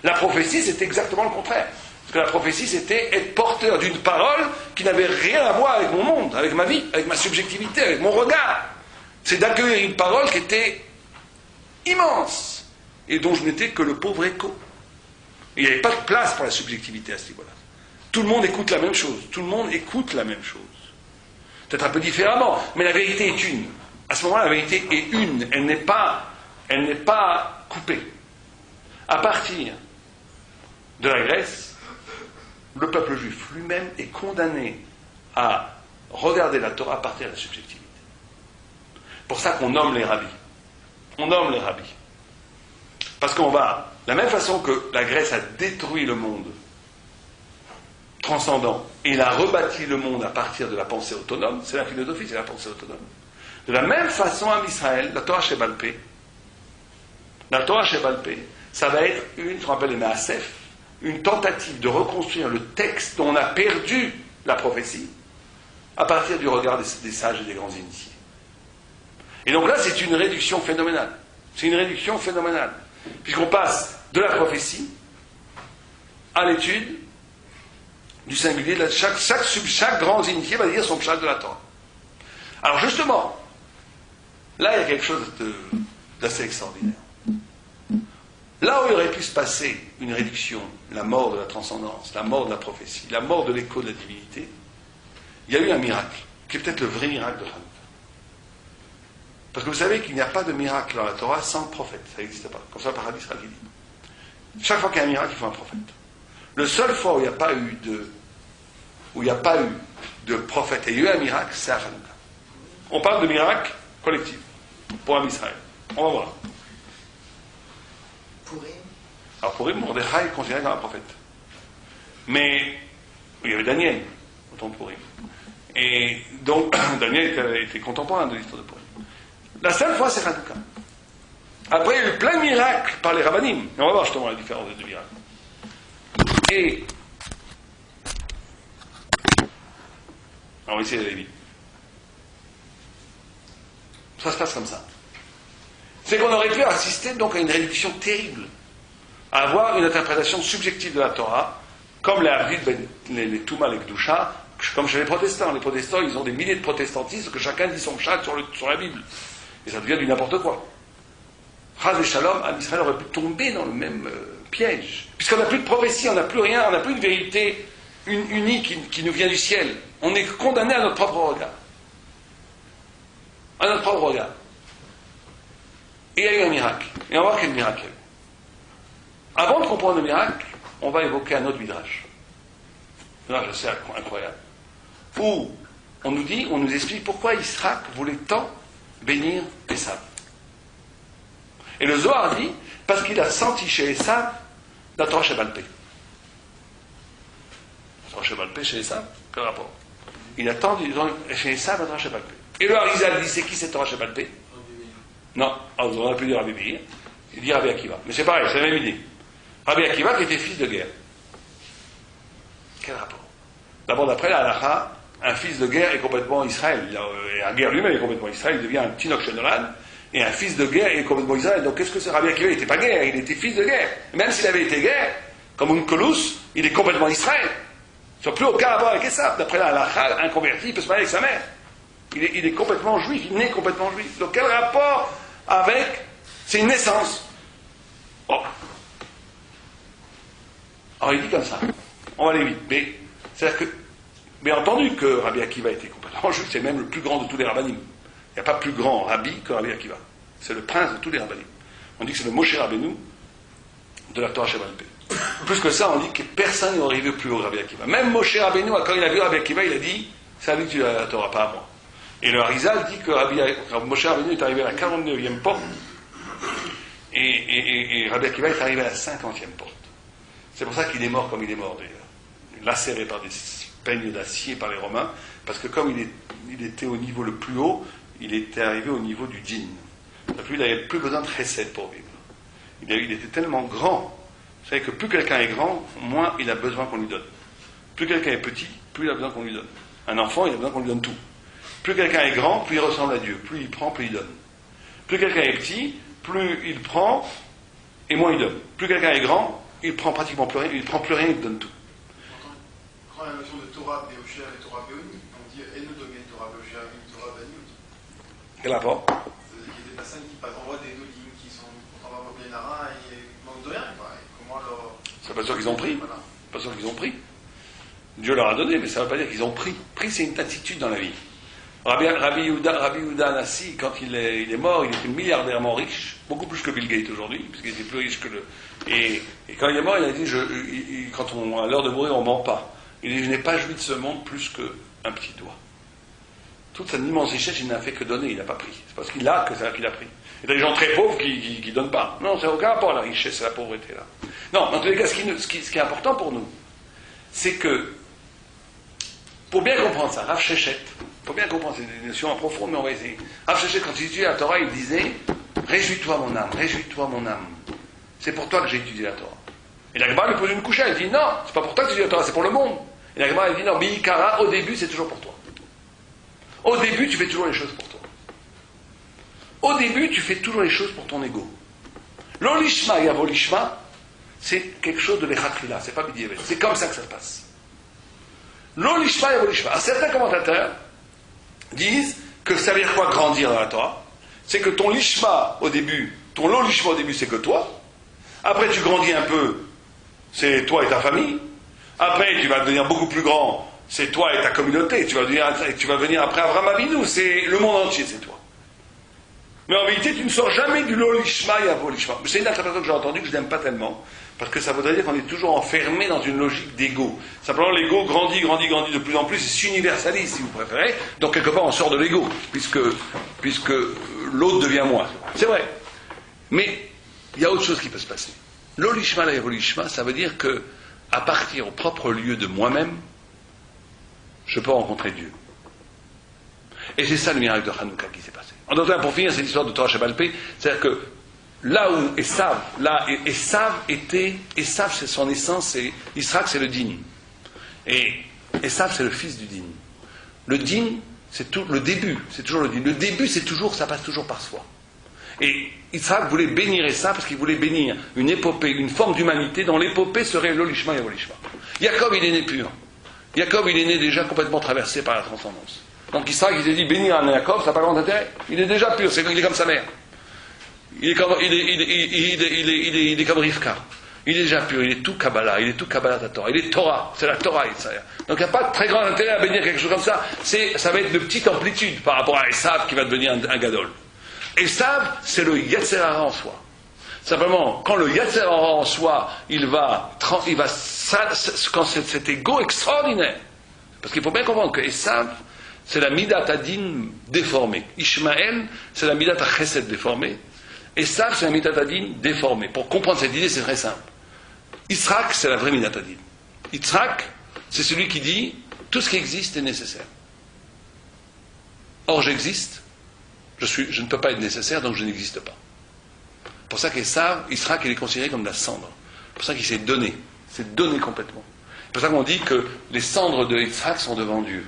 La prophétie, c'est exactement le contraire. Parce que la prophétie, c'était être porteur d'une parole qui n'avait rien à voir avec mon monde, avec ma vie, avec ma subjectivité, avec mon regard. C'est d'accueillir une parole qui était immense et dont je n'étais que le pauvre écho. Il n'y avait pas de place pour la subjectivité à ce niveau-là. Tout le monde écoute la même chose. Tout le monde écoute la même chose. Peut-être un peu différemment, mais la vérité est une. À ce moment-là, la vérité est une. Elle n'est pas coupée. À partir de la Grèce, le peuple juif lui-même est condamné à regarder la Torah à partir de la subjectivité. C'est pour ça qu'on nomme les rabbis. On nomme les rabbis. Parce qu'on va, de la même façon que la Grèce a détruit le monde transcendant, et il a rebâti le monde à partir de la pensée autonome, c'est la philosophie, c'est la pensée autonome. De la même façon, en Israël, la Torah Shebal Peh, ça va être ce qu'on appelle les Maasef, une tentative de reconstruire le texte dont on a perdu la prophétie, à partir du regard des sages et des grands initiés. Et donc là, c'est une réduction phénoménale. C'est une réduction phénoménale. Puisqu'on passe de la prophétie à l'étude du singulier. Chaque grand initié va dire son pshat de la Torah. Alors justement, là, il y a quelque chose d'assez extraordinaire. Là où il aurait pu se passer une réduction, la mort de la transcendance, la mort de la prophétie, la mort de l'écho de la divinité, il y a eu un miracle, qui est peut-être le vrai miracle de Hanouka. Parce que vous savez qu'il n'y a pas de miracle dans la Torah sans prophète, ça n'existe pas. Comme ça, le paradis sera dit. Chaque fois qu'il y a un miracle, il faut un prophète. Le seul fois où il n'y a pas eu de prophète et il y a eu un miracle, c'est à Hanouka. On parle de miracle collectif pour un Israël. On va voir. Alors pour Mordechai est considéré comme un prophète. Mais il y avait Daniel au temps de Purim. Et donc Daniel était contemporain de l'histoire de Purim. La seule fois, c'est Hanouka. Après, il y a eu plein de miracles par les rabbanim. Et on va voir justement la différence des deux miracles. Et on va essayer d'aller vite. Ça se passe comme ça. C'est qu'on aurait pu assister donc à une réduction terrible, à avoir une interprétation subjective de la Torah, comme les Touma, les Kedusha, comme chez les protestants. Les protestants, ils ont des milliers de protestantistes, que chacun dit son pshat sur la Bible. Et ça devient du n'importe quoi. Chaz et Shalom, à Israël aurait pu tomber dans le même piège. Puisqu'on n'a plus de prophétie, on n'a plus rien, on n'a plus de vérité unique qui nous vient du ciel. On est condamné à notre propre regard. À notre propre regard. Et il y a eu un miracle. Et on va voir quel miracle il y a eu. Avant de comprendre le miracle, on va évoquer un autre midrash. Un midrash assez incroyable. Où on nous explique pourquoi Yitzhak voulait tant bénir Esav. Et le Zohar dit, parce qu'il a senti chez Esav la Torah Shebal Peh. La Torah Shebal Peh chez Esav, quel rapport? Il a tant chez Esav la Torah Shebal Peh. Et le Harizal dit, c'est qui cette Torah Shebal Peh? Non, on aurait pu dire Rabbi Meir, il dit Rabbi Akiva. Mais c'est pareil, c'est la même idée. Rabbi Akiva qui était fils de guerre. Quel rapport? D'abord, d'après la halakha, un fils de guerre est complètement Israël. La guerre lui-même est complètement Israël, il devient un petit Nokshenolad, et un fils de guerre est complètement Israël. Donc qu'est-ce que c'est? Rabbi Akiva, il n'était pas guerre, il était fils de guerre. Même s'il avait été guerre, comme un Kolous, il est complètement Israël. Il n'a plus aucun rapport avec Esav. D'après la halakha, un converti, il peut se marier avec sa mère. Il est complètement juif, il naît complètement juif. Donc quel rapport avec... C'est une naissance. Bon. Alors il dit comme ça. On va aller vite. Mais c'est-à-dire que... Bien entendu que Rabbi Akiva était complètement juif, c'est même le plus grand de tous les rabbanim. Il n'y a pas plus grand rabbi que Rabbi Akiva. C'est le prince de tous les rabbanim. On dit que c'est le Moshe Rabbeinu de la Torah Shebal Peh. Plus que ça, on dit que personne n'est arrivé plus haut que Rabbi Akiva. Même Moshe Rabbeinu, quand il a vu Rabbi Akiva, il a dit c'est à lui que tu as la Torah, pas à moi. Et le Harizal dit que Moshe Rabbeinu est arrivé à la 49e porte et Rabbi Akiva est arrivé à la 50e porte. C'est pour ça qu'il est mort comme il est mort d'ailleurs. Lacéré par des peignes d'acier par les Romains, parce que comme il était au niveau le plus haut, il était arrivé au niveau du djinn. Il n'avait plus besoin de chesed pour vivre. Il était tellement grand. Vous savez que plus quelqu'un est grand, moins il a besoin qu'on lui donne. Plus quelqu'un est petit, plus il a besoin qu'on lui donne. Un enfant, il a besoin qu'on lui donne tout. Plus quelqu'un est grand, plus il ressemble à Dieu. Plus il prend, plus il donne. Plus quelqu'un est petit, plus il prend et moins il donne. Plus quelqu'un est grand, il prend pratiquement plus rien, il prend plus rien, il donne tout. Quand on prend la notion de Torah Beoshia et Torah Beoni, on dit Eno Domé Torah Beoshia et Torah Bani. Quel rapport? Il y a des personnes qui envoient des noudines qui sont pourtant pas bien nains et manquent de rien. Quoi. Et comment leur... C'est pas sûr qu'ils ont pris. Voilà. Pas sûr qu'ils ont pris. Dieu leur a donné, mais ça ne veut pas dire qu'ils ont pris. Pris, c'est une attitude dans la vie. Rabbi Yehuda Nassi, quand il est mort, il était milliardairement riche, beaucoup plus que Bill Gates aujourd'hui, puisqu'il était plus riche que le... Et quand il est mort, il a dit, quand à l'heure de mourir, on ne ment pas. Il dit, je n'ai pas joui de ce monde plus qu'un petit doigt. Toute cette immense richesse, il n'a fait que donner, il n'a pas pris. C'est parce qu'il a que c'est là qu'il a pris. Il y a des gens très pauvres qui ne donnent pas. Non, ça n'a aucun rapport à la richesse et à la pauvreté, là. Non, en tous les cas, ce qui est important pour nous, c'est que, pour bien comprendre ça, Rav Shechet, il faut bien comprendre, c'est des notions profondes, mais on va essayer. Rav Shechet, quand il étudiait la Torah, il disait « Réjouis-toi mon âme, réjouis-toi mon âme. C'est pour toi que j'ai étudié la Torah. » Et la Gemara lui pose une couchette, elle dit « Non, c'est pas pour toi que tu étudies la Torah, c'est pour le monde. » Et la Gemara, elle dit « Non, Bi'ikara, au début, c'est toujours pour toi. Au début, tu fais toujours les choses pour toi. Au début, tu fais toujours les choses pour ton ego. L'olishma et avolishma, c'est quelque chose de l'echatrila, c'est pas bidievet. C'est comme ça que ça se passe. L'olishma et avolishma. Certains commentateurs disent que ça veut dire quoi grandir dans la Torah? C'est que ton lishma au début, ton l'olishma au début, c'est que toi. Après, tu grandis un peu, c'est toi et ta famille. Après, tu vas devenir beaucoup plus grand, c'est toi et ta communauté. Tu vas venir après Avraham Avinu, c'est le monde entier, c'est toi. Mais en vérité, tu ne sors jamais du l'olishma et avolishma. C'est une interprétation que j'ai entendue que je n'aime pas tellement, parce que ça voudrait dire qu'on est toujours enfermé dans une logique d'ego. Simplement, l'ego grandit de plus en plus, et s'universalise, si vous préférez. Donc, quelque part, on sort de l'ego, puisque l'autre devient moi. C'est vrai. Mais, il y a autre chose qui peut se passer. L'olishma et avolishma, ça veut dire que, à partir au propre lieu de moi-même, je peux rencontrer Dieu. Et c'est ça le miracle de Hanouka qui s'est passé. En d'autres termes, pour finir cette histoire de Torah Sheba'al Peh, c'est-à-dire que là où Esav c'est son essence, c'est Israël, c'est le din. Et Esav, c'est le fils du din. Le din, c'est tout le début, c'est toujours le din. Le début, c'est toujours, ça passe toujours par soi. Et Israël voulait bénir Esav parce qu'il voulait bénir une épopée, une forme d'humanité dont l'épopée serait l'olishma et l'olishma. Yaakov, il est né pur. Yaakov, il est né déjà complètement traversé par la transcendance. Donc Israël, il s'est dit, bénir un Yaakov, ça n'a pas grand intérêt. Il est déjà pur, il est comme sa mère. Il est comme Rivka. Il est déjà pur, il est tout Kabbalah, il est tout Kabbalah Torah. Il est Torah, c'est la Torah, Israël. Donc il n'y a pas de très grand intérêt à bénir quelque chose comme ça. Ça va être de petite amplitude par rapport à Esav qui va devenir un gadol. Esav, c'est le Yetzer Hara en soi. Simplement, quand le Yetzer Hara en soi, quand cet égo extraordinaire, parce qu'il faut bien comprendre que Esav, c'est la Midat Adin déformée. Ishmaël, c'est la Midat Chesed déformée. Esav, c'est la Midat Adin déformée. Pour comprendre cette idée, c'est très simple. Yitzhak, c'est la vraie Midat Adin. Yitzhak, c'est celui qui dit tout ce qui existe est nécessaire. Or, j'existe, je ne peux pas être nécessaire, donc je n'existe pas. C'est pour ça qu'Esav, Yitzhak, il est considéré comme de la cendre. C'est pour ça qu'il s'est donné. C'est donné complètement. C'est pour ça qu'on dit que les cendres de Yitzhak sont devant Dieu.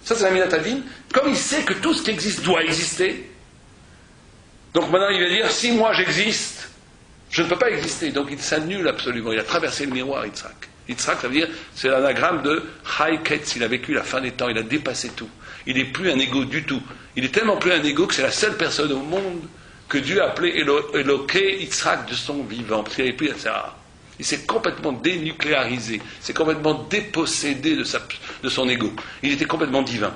Ça, c'est la Midat Adin. Comme il sait que tout ce qui existe doit exister, donc maintenant il va dire, si moi j'existe, je ne peux pas exister. Donc il s'annule absolument. Il a traversé le miroir, Yitzhak. Yitzhak, ça veut dire, c'est l'anagramme de Chai Ketz. Il a vécu la fin des temps. Il a dépassé tout. Il n'est plus un égo du tout. Il est tellement plus un égo que c'est la seule personne au monde que Dieu a appelé Eloké Yitzhak de son vivant. Parce qu'il n'y avait plus etc. Il s'est complètement dénucléarisé, s'est complètement dépossédé de son ego. Il était complètement divin.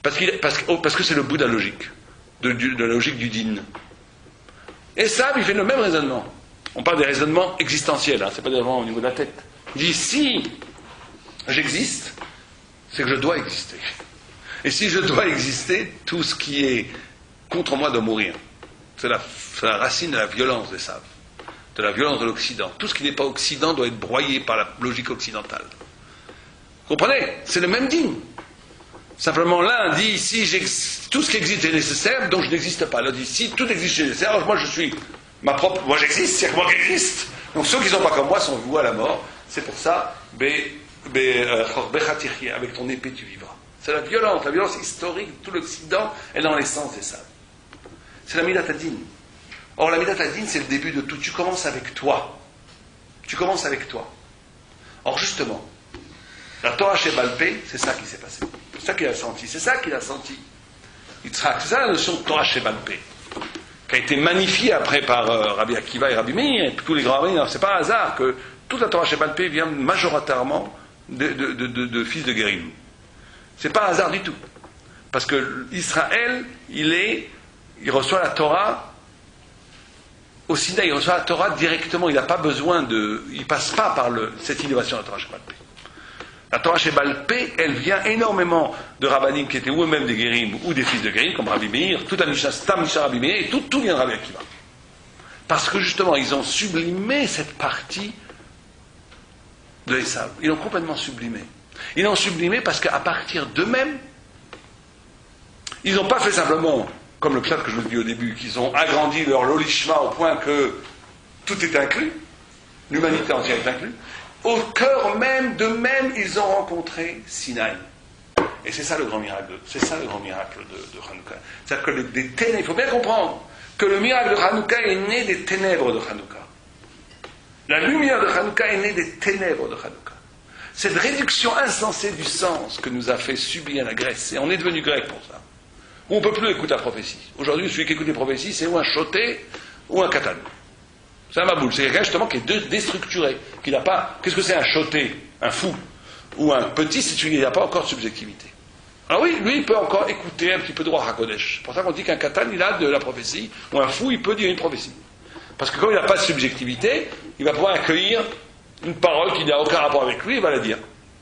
Parce que c'est le bout de la logique, de la logique du din. Et ça, il fait le même raisonnement. On parle des raisonnements existentiels, c'est pas vraiment au niveau de la tête. Il dit, si j'existe, c'est que je dois exister. Et si je dois exister, tout ce qui est contre moi doit mourir. C'est la racine de la violence des saves. De la violence de l'Occident. Tout ce qui n'est pas Occident doit être broyé par la logique occidentale. Vous comprenez? C'est le même din. Simplement, l'un dit, si tout ce qui existe est nécessaire, donc je n'existe pas. L'autre dit, si tout existe est nécessaire, alors moi je suis moi j'existe, c'est que moi qui existe. Donc ceux qui ne sont pas comme moi sont voués à la mort. C'est pour ça, avec ton épée tu vivras. C'est la violence historique de tout l'Occident est dans l'essence des sables. C'est la Midat Adin. Or, la Midat Adin, c'est le début de tout. Tu commences avec toi. Or, justement, la Torah Sheba'al Peh, c'est ça qui s'est passé. C'est ça qu'il a senti. Yitzhak. C'est ça la notion de Torah Shebal Peh, qui a été magnifiée après par Rabbi Akiva et Rabbi Meir, et tous les grands rabbins. C'est pas un hasard que toute la Torah Shebal Peh vient majoritairement de fils de Guérim. C'est pas un hasard du tout. Parce que Israël, il reçoit la Torah au Sinaï, il reçoit la Torah directement, il n'a pas besoin il passe pas par cette innovation de la Torah Shebal Peh. La Torah Shebal Peh, elle vient énormément de Rabbanim qui étaient ou eux-mêmes des Guérim ou des fils de Guérim, comme Rabbi Meir, toute la Mishnah Stam Mishnah Rabbi Meir, et tout vient de Rabbi Akiva. Parce que justement, ils ont sublimé cette partie de Esav. Ils l'ont complètement sublimé. Ils l'ont sublimé parce qu'à partir d'eux-mêmes, ils n'ont pas fait simplement, comme le pshat que je vous dis au début, qu'ils ont agrandi leur lolishma au point que tout est inclus, l'humanité entière est inclue. Au cœur même d'eux-mêmes, ils ont rencontré Sinaï. Et c'est ça le grand miracle, de Hanouka. C'est-à-dire que des ténèbres, il faut bien comprendre que le miracle de Hanouka est né des ténèbres de Hanouka. La lumière de Hanouka est née des ténèbres de Hanouka. Cette réduction insensée du sens que nous a fait subir la Grèce, et on est devenu grec pour ça. On ne peut plus écouter la prophétie. Aujourd'hui, celui qui écoute les prophéties, c'est ou un choté ou un katan. C'est un maboul, c'est quelqu'un justement qui est déstructuré, qui n'a pas... Qu'est-ce que c'est un choté, un fou, ou un petit, c'est celui qui n'a pas encore de subjectivité. Alors oui, lui, il peut encore écouter un petit peu de Ruach HaKodesh. C'est pour ça qu'on dit qu'un katan, il a de la prophétie, ou un fou, il peut dire une prophétie. Parce que comme il n'a pas de subjectivité, il va pouvoir accueillir une parole qui n'a aucun rapport avec lui, il va la dire.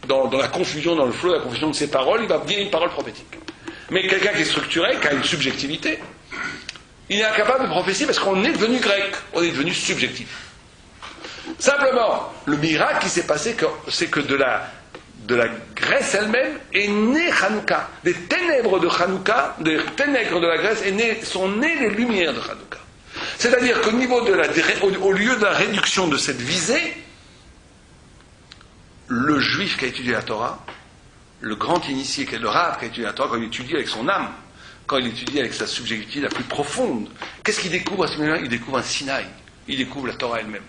Dans la confusion, dans le flot de la confusion de ses paroles, il va dire une parole prophétique. Mais quelqu'un qui est structuré, qui a une subjectivité, il est incapable de prophétie parce qu'on est devenu grec, on est devenu subjectif. Simplement, le miracle qui s'est passé, c'est que de la Grèce elle-même est né Hanouka. Des ténèbres de Hanouka, des ténèbres de la Grèce sont nées les lumières de Hanouka. C'est-à-dire qu'au niveau au lieu de la réduction de cette visée, le juif qui a étudié la Torah, le grand initié, qui est le Rav qui a étudié la Torah, quand il étudie avec son âme, quand il étudie avec sa subjectivité la plus profonde, qu'est-ce qu'il découvre à ce moment-là? Il découvre un Sinaï, il découvre la Torah elle-même.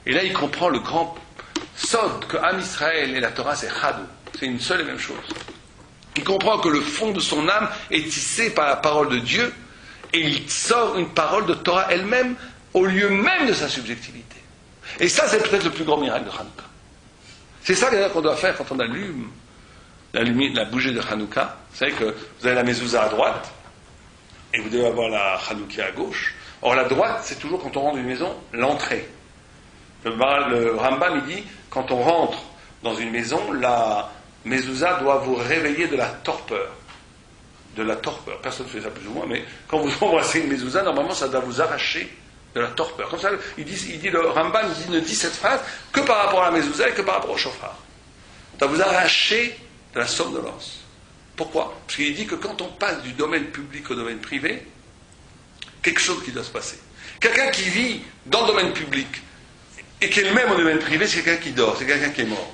Et là, il comprend le grand sod que Am Israël et la Torah, c'est Chadou, c'est une seule et même chose. Il comprend que le fond de son âme est tissé par la parole de Dieu, et il sort une parole de Torah elle-même au lieu même de sa subjectivité. Et ça, c'est peut-être le plus grand miracle de Hanouka. C'est ça qu'on doit faire quand on allume la bougie de Hanouka. Vous savez que vous avez la mezouza à droite, et vous devez avoir la Hanoukia à gauche. Or, la droite, c'est toujours, quand on rentre dans une maison, l'entrée. Le Rambam, il dit, quand on rentre dans une maison, la mezouza doit vous réveiller de la torpeur. De la torpeur. Personne ne fait ça plus ou moins, mais quand vous embrassez une mezouza, normalement, ça doit vous arracher de la torpeur. Comme ça, le Rambam ne dit cette phrase que par rapport à la mezouza et que par rapport au chauffard. Ça doit vous arracher de la somnolence. Pourquoi? Parce qu'il dit que quand on passe du domaine public au domaine privé, quelque chose qui doit se passer. Quelqu'un qui vit dans le domaine public et qui est le même au domaine privé, c'est quelqu'un qui dort, c'est quelqu'un qui est mort.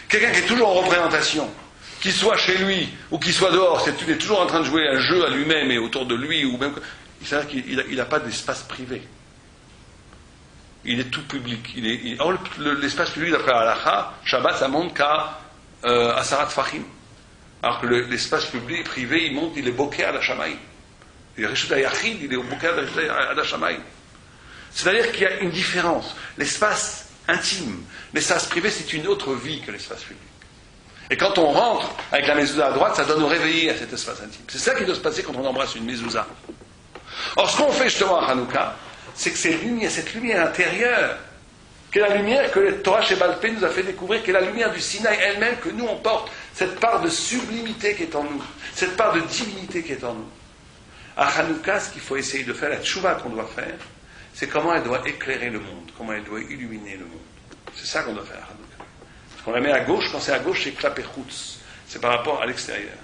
Quelqu'un qui est toujours en représentation, qu'il soit chez lui ou qu'il soit dehors, il est toujours en train de jouer un jeu à lui-même et autour de lui, ou même, c'est-à-dire qu'il n'a pas d'espace privé. Il est tout public. Or, l'espace public, d'après Halacha, Shabbat, ça monte qu'à Asarat Fahim. Alors que l'espace public, privé, il est boké à la Shamaï. Il est Reshut Hayachid, il est boké à la Shamaï. C'est-à-dire qu'il y a une différence. L'espace intime, l'espace privé, c'est une autre vie que l'espace public. Et quand on rentre avec la mezouza à droite, ça doit nous réveiller à cet espace intime. C'est ça qui doit se passer quand on embrasse une mezouza. Or, ce qu'on fait justement à Hanouka, c'est que cette lumière intérieure, qui est la lumière que le Torah Shebal Peh nous a fait découvrir, qui est la lumière du Sinaï elle-même, que nous on porte, cette part de sublimité qui est en nous, cette part de divinité qui est en nous. À Hanouka, ce qu'il faut essayer de faire, la tchouva qu'on doit faire, c'est comment elle doit éclairer le monde, comment elle doit illuminer le monde. C'est ça qu'on doit faire à Hanouka. Parce qu'on la met à gauche, quand c'est à gauche, c'est Klapé Chutz, c'est par rapport à l'extérieur.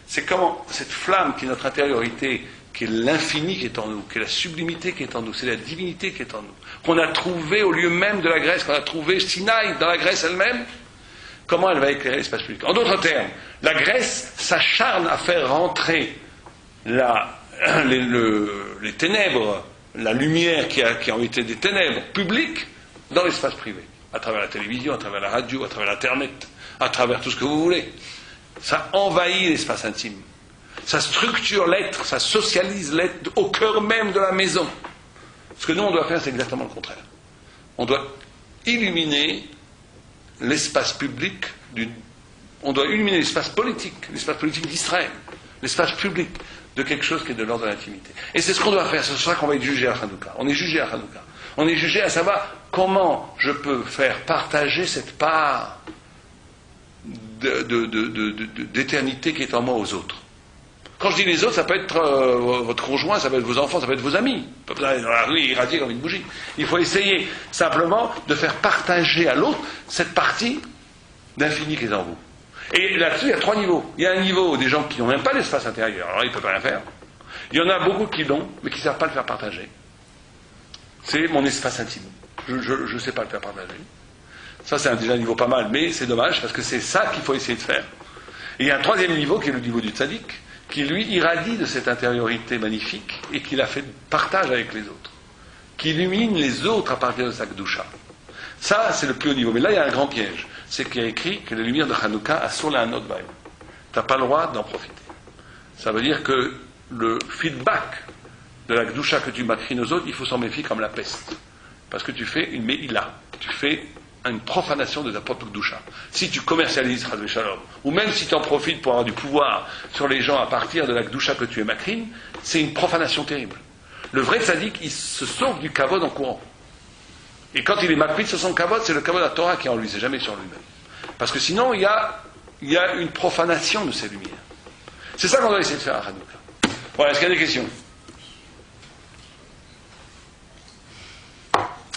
C'est comment cette flamme qui est notre intériorité, qui est l'infini qui est en nous, qui est la sublimité qui est en nous, c'est la divinité qui est en nous, qu'on a trouvé au lieu même de la Grèce, qu'on a trouvé Sinaï dans la Grèce elle-même, comment elle va éclairer l'espace public. En d'autres termes, la Grèce s'acharne à faire rentrer les ténèbres, la lumière qui ont été des ténèbres publiques dans l'espace privé, à travers la télévision, à travers la radio, à travers l'Internet, à travers tout ce que vous voulez. Ça envahit l'espace intime. ça structure l'être, ça socialise l'être au cœur même de la maison. Ce que nous on doit faire, c'est exactement le contraire. On doit illuminer l'espace public, on doit illuminer l'espace politique d'Israël, l'espace public de quelque chose qui est de l'ordre de l'intimité. Et c'est ce qu'on doit faire, c'est pour ça qu'on va être jugé à Hanouka. On est jugé à Hanouka. On est jugé à savoir comment je peux faire partager cette part d'éternité qui est en moi aux autres. Quand je dis les autres, ça peut être votre conjoint, ça peut être vos enfants, ça peut être vos amis. Vous pouvez aller dans la rue et irradier comme une bougie. Il faut essayer simplement de faire partager à l'autre cette partie d'infini qui est en vous. Et là-dessus, il y a 3 niveaux. Il y a un niveau des gens qui n'ont même pas d'espace intérieur, alors ils ne peuvent rien faire. Il y en a beaucoup qui l'ont, mais qui ne savent pas le faire partager. C'est mon espace intime. Je ne sais pas le faire partager. Ça, c'est déjà un niveau pas mal, mais c'est dommage, parce que c'est ça qu'il faut essayer de faire. Et il y a un 3e niveau, qui est le niveau du tzaddik, qui lui irradie de cette intériorité magnifique, et qui la fait partage avec les autres. Qui illumine les autres à partir de sa kedusha. Ça, c'est le plus haut niveau. Mais là, il y a un grand piège. C'est qu'il y a écrit que la lumière de Hanouka a sur la note bail. Tu n'as pas le droit d'en profiter. Ça veut dire que le feedback de la kedusha que tu macrines aux autres, il faut s'en méfier comme la peste. Parce que tu fais une meïla. Tu fais une profanation de ta propre kedusha. Si tu commercialises Chas v'Shalom, ou même si tu en profites pour avoir du pouvoir sur les gens à partir de la kedusha que tu es macrine, c'est une profanation terrible. Le vrai tzaddik, il se sauve du kavod en courant. Et quand il est makpid sur son kavod, c'est le kavod à Torah qui est en lui, c'est jamais sur lui-même. Parce que sinon, il y a une profanation de ces lumières. C'est ça qu'on doit essayer de faire à Hanouka. Voilà, est-ce qu'il y a des questions?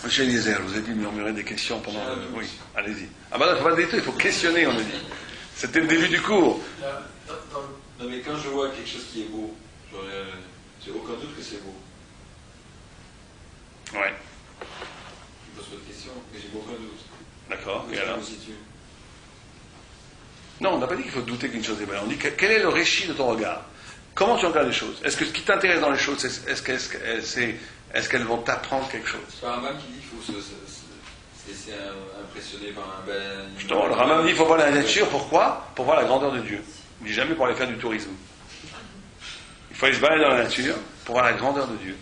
Monsieur Eliezer, vous avez dit murmurer des questions pendant... Oui, allez-y. Ah ben non, il ne faut pas le détruire, il faut questionner, on a dit. C'était le début du cours. Non mais quand je vois quelque chose qui est beau, j'ai aucun doute que c'est beau. Ouais. Je pose pas de question, mais j'ai aucun doute. D'accord, et Je alors me situe. Non, on n'a pas dit qu'il faut douter qu'une chose est belle. On dit quel est le récit de ton regard? Comment tu regardes les choses? Est-ce que ce qui t'intéresse dans les choses, est-ce qu'elles vont t'apprendre quelque chose? C'est pas un Rambam qui dit qu'il faut se laisser impressionner par un bel... Justement, le Rambam dit qu'il faut voir la nature, pourquoi? Pour voir la grandeur de Dieu. Il ne dit jamais pour aller faire du tourisme. Il faut aller se balader dans la nature pour voir la grandeur de Dieu.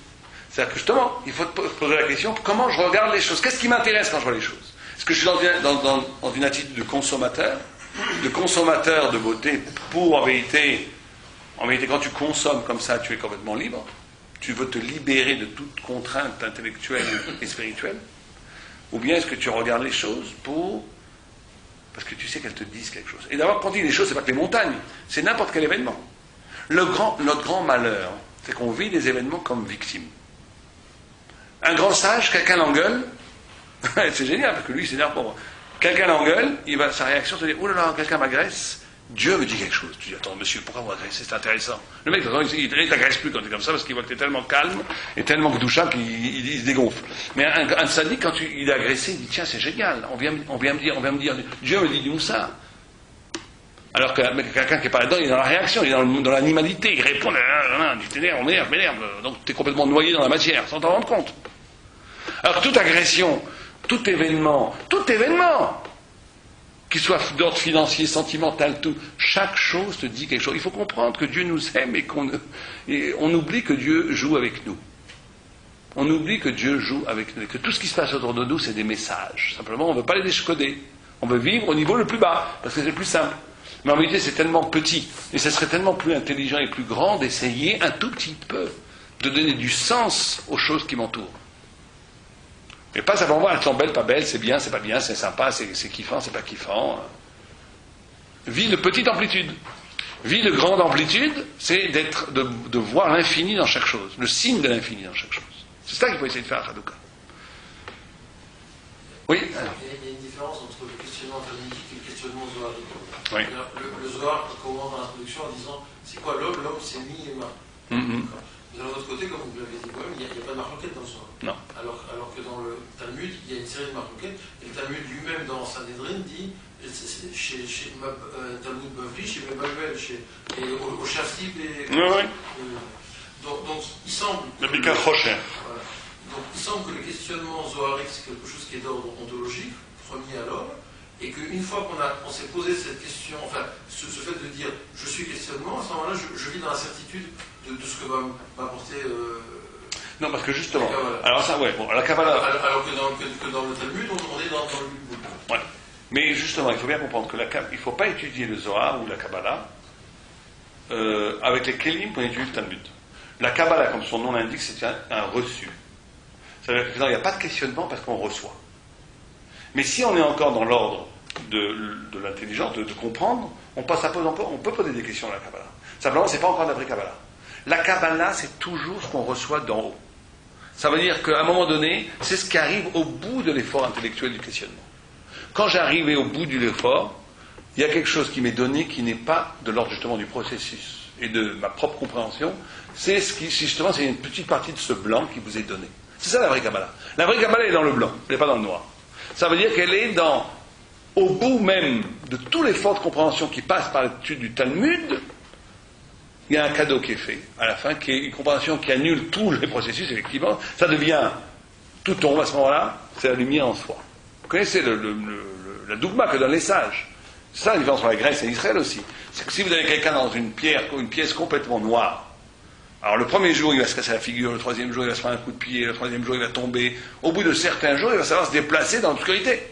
C'est-à-dire que justement, il faut te poser la question, comment je regarde les choses? Qu'est-ce qui m'intéresse quand je vois les choses? Est-ce que je suis dans une attitude de consommateur de beauté pour, en vérité, quand tu consommes comme ça, tu es complètement libre. Tu veux te libérer de toute contrainte intellectuelle et spirituelle. Ou bien est-ce que tu regardes les choses parce que tu sais qu'elles te disent quelque chose. Et d'abord, quand on dit les choses, c'est pas que les montagnes, c'est n'importe quel événement. Notre grand malheur, c'est qu'on vit des événements comme victimes. Un grand sage, quelqu'un l'engueule, c'est génial, parce que lui, c'est énerve pour moi. Quelqu'un l'engueule, sa réaction, c'est de dire, oh là là, quelqu'un m'agresse, Dieu me dit quelque chose. Tu dis, attends, monsieur, pourquoi vous agressez? C'est intéressant. Le mec, de toute façon, il ne t'agresse plus quand tu es comme ça, parce qu'il voit que tu es tellement calme et tellement kedusha qu'il se dégonfle. Mais un sadique, quand il est agressé, il dit, tiens, c'est génial, on vient me dire, Dieu me dit du moussa. Alors que quelqu'un qui n'est pas là-dedans, il est dans la réaction, il est dans l'animalité, il répond, tu t'énerves, m'énerve. Donc tu es complètement noyé dans la matière, sans t'en rendre compte. Alors toute agression, tout événement, qu'il soit d'ordre financier, sentimental, tout, chaque chose te dit quelque chose. Il faut comprendre que Dieu nous aime et on oublie que Dieu joue avec nous. On oublie que Dieu joue avec nous et que tout ce qui se passe autour de nous, c'est des messages. Simplement, on ne veut pas les déchicoder. On veut vivre au niveau le plus bas, parce que c'est plus simple. Mais en réalité, c'est tellement petit, et ce serait tellement plus intelligent et plus grand d'essayer un tout petit peu de donner du sens aux choses qui m'entourent. Et pas simplement voir, elles sont belles, pas belles, c'est bien, c'est pas bien, c'est sympa, c'est kiffant, c'est pas kiffant. Vie de petite amplitude. Vie de grande amplitude, c'est de voir l'infini dans chaque chose, le signe de l'infini dans chaque chose. C'est ça qu'il faut essayer de faire à Hanouka. Oui. Il y a une différence entre le questionnement talmudique et le questionnement zoharique. Oui. Le Zohar commence dans l'introduction en disant c'est quoi l'homme? L'homme c'est mi et ma. Mais de l'autre côté, comme vous l'avez dit vous-même, il n'y a pas de marloquette dans le Zohar. Non. Alors que dans le Talmud, il y a une série de marloquettes, et le Talmud lui-même dans Sanhedrin dit chez Talmud Bavli, chez Mebalvel, et au Shafti, donc il semble. Le Bikar Rocher. Voilà. Donc il semble que le questionnement zoharique c'est quelque chose qui est d'ordre ontologique, premier à l'homme, et qu'une fois qu'on s'est posé cette question, enfin, ce fait de dire je suis questionnement, à ce moment-là, je vis dans la certitude de ce que va m'apporter. Non, parce que justement. La Kabbalah. Alors ça, ouais, bon, la Kabbalah. Alors que dans le Talmud, on est dans le but. Ouais. Mais justement, il faut bien comprendre que il ne faut pas étudier le Zohar ou la Kabbalah avec les Kélim pour étudier le Talmud. La Kabbalah, comme son nom l'indique, c'est un reçu. Ça veut dire qu'il n'y a pas de questionnement parce qu'on reçoit. Mais si on est encore dans l'ordre de l'intelligence, de comprendre, on peut poser des questions à la Kabbalah. Simplement, ce n'est pas encore de la vraie Kabbalah. La Kabbalah, c'est toujours ce qu'on reçoit d'en haut. Ça veut dire qu'à un moment donné, c'est ce qui arrive au bout de l'effort intellectuel du questionnement. Quand j'arrive au bout de l'effort, il y a quelque chose qui m'est donné qui n'est pas de l'ordre justement du processus et de ma propre compréhension. C'est justement, c'est une petite partie de ce blanc qui vous est donné. C'est ça la vraie Kabbalah. La vraie Kabbalah est dans le blanc, elle n'est pas dans le noir. Ça veut dire qu'elle est au bout même de tout l'effort de compréhension qui passe par l'étude du Talmud. Il y a un cadeau qui est fait à la fin, qui est une compréhension qui annule tous les processus, effectivement. Ça devient, tout tombe à ce moment-là, c'est la lumière en soi. Vous connaissez la dougma que donnent les sages. C'est ça la différence entre la Grèce et Israël aussi. C'est que si vous avez quelqu'un dans une pièce complètement noire, alors le premier jour il va se casser la figure, le troisième jour il va se faire un coup de pied, le troisième jour il va tomber, au bout de certains jours il va savoir se déplacer dans l'obscurité.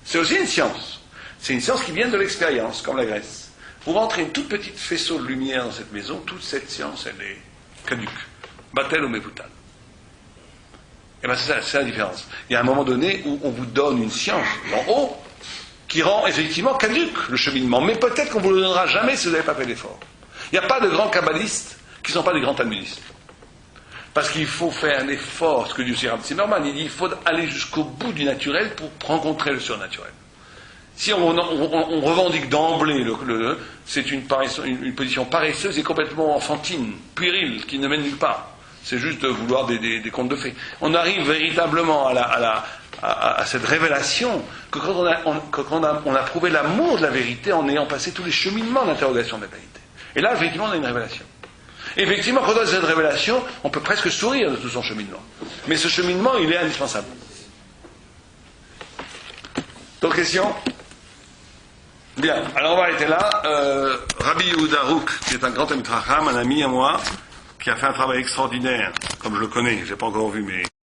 C'est aussi une science. C'est une science qui vient de l'expérience, comme la Grèce. Vous rentrez une toute petite faisceau de lumière dans cette maison, toute cette science, elle est caduque. Batel ou Mevoutal. Et bien c'est la différence. Il y a un moment donné où on vous donne une science en haut qui rend effectivement caduque le cheminement. Mais peut-être qu'on ne vous le donnera jamais si vous n'avez pas fait l'effort. Il n'y a pas de grands kabbalistes qui ne sont pas des grands talmudistes. Parce qu'il faut faire un effort, ce que dit aussi Rabbi Zimmerman, il dit qu'il faut aller jusqu'au bout du naturel pour rencontrer le surnaturel. Si on revendique d'emblée, c'est une position paresseuse et complètement enfantine, puérile, qui ne mène nulle part. C'est juste de vouloir des contes de fées. On arrive véritablement à cette révélation que quand on a prouvé l'amour de la vérité en ayant passé tous les cheminements d'interrogation de la vérité. Et là, effectivement, on a une révélation. Et effectivement, quand on a cette révélation, on peut presque sourire de tout son cheminement. Mais ce cheminement, il est indispensable. D'autres questions ? Bien, alors on va arrêter là. Rabbi Yehuda Rouk, qui est un grand Talmid Chacham, un ami à moi, qui a fait un travail extraordinaire, comme je le connais, je ne l'ai pas encore vu, mais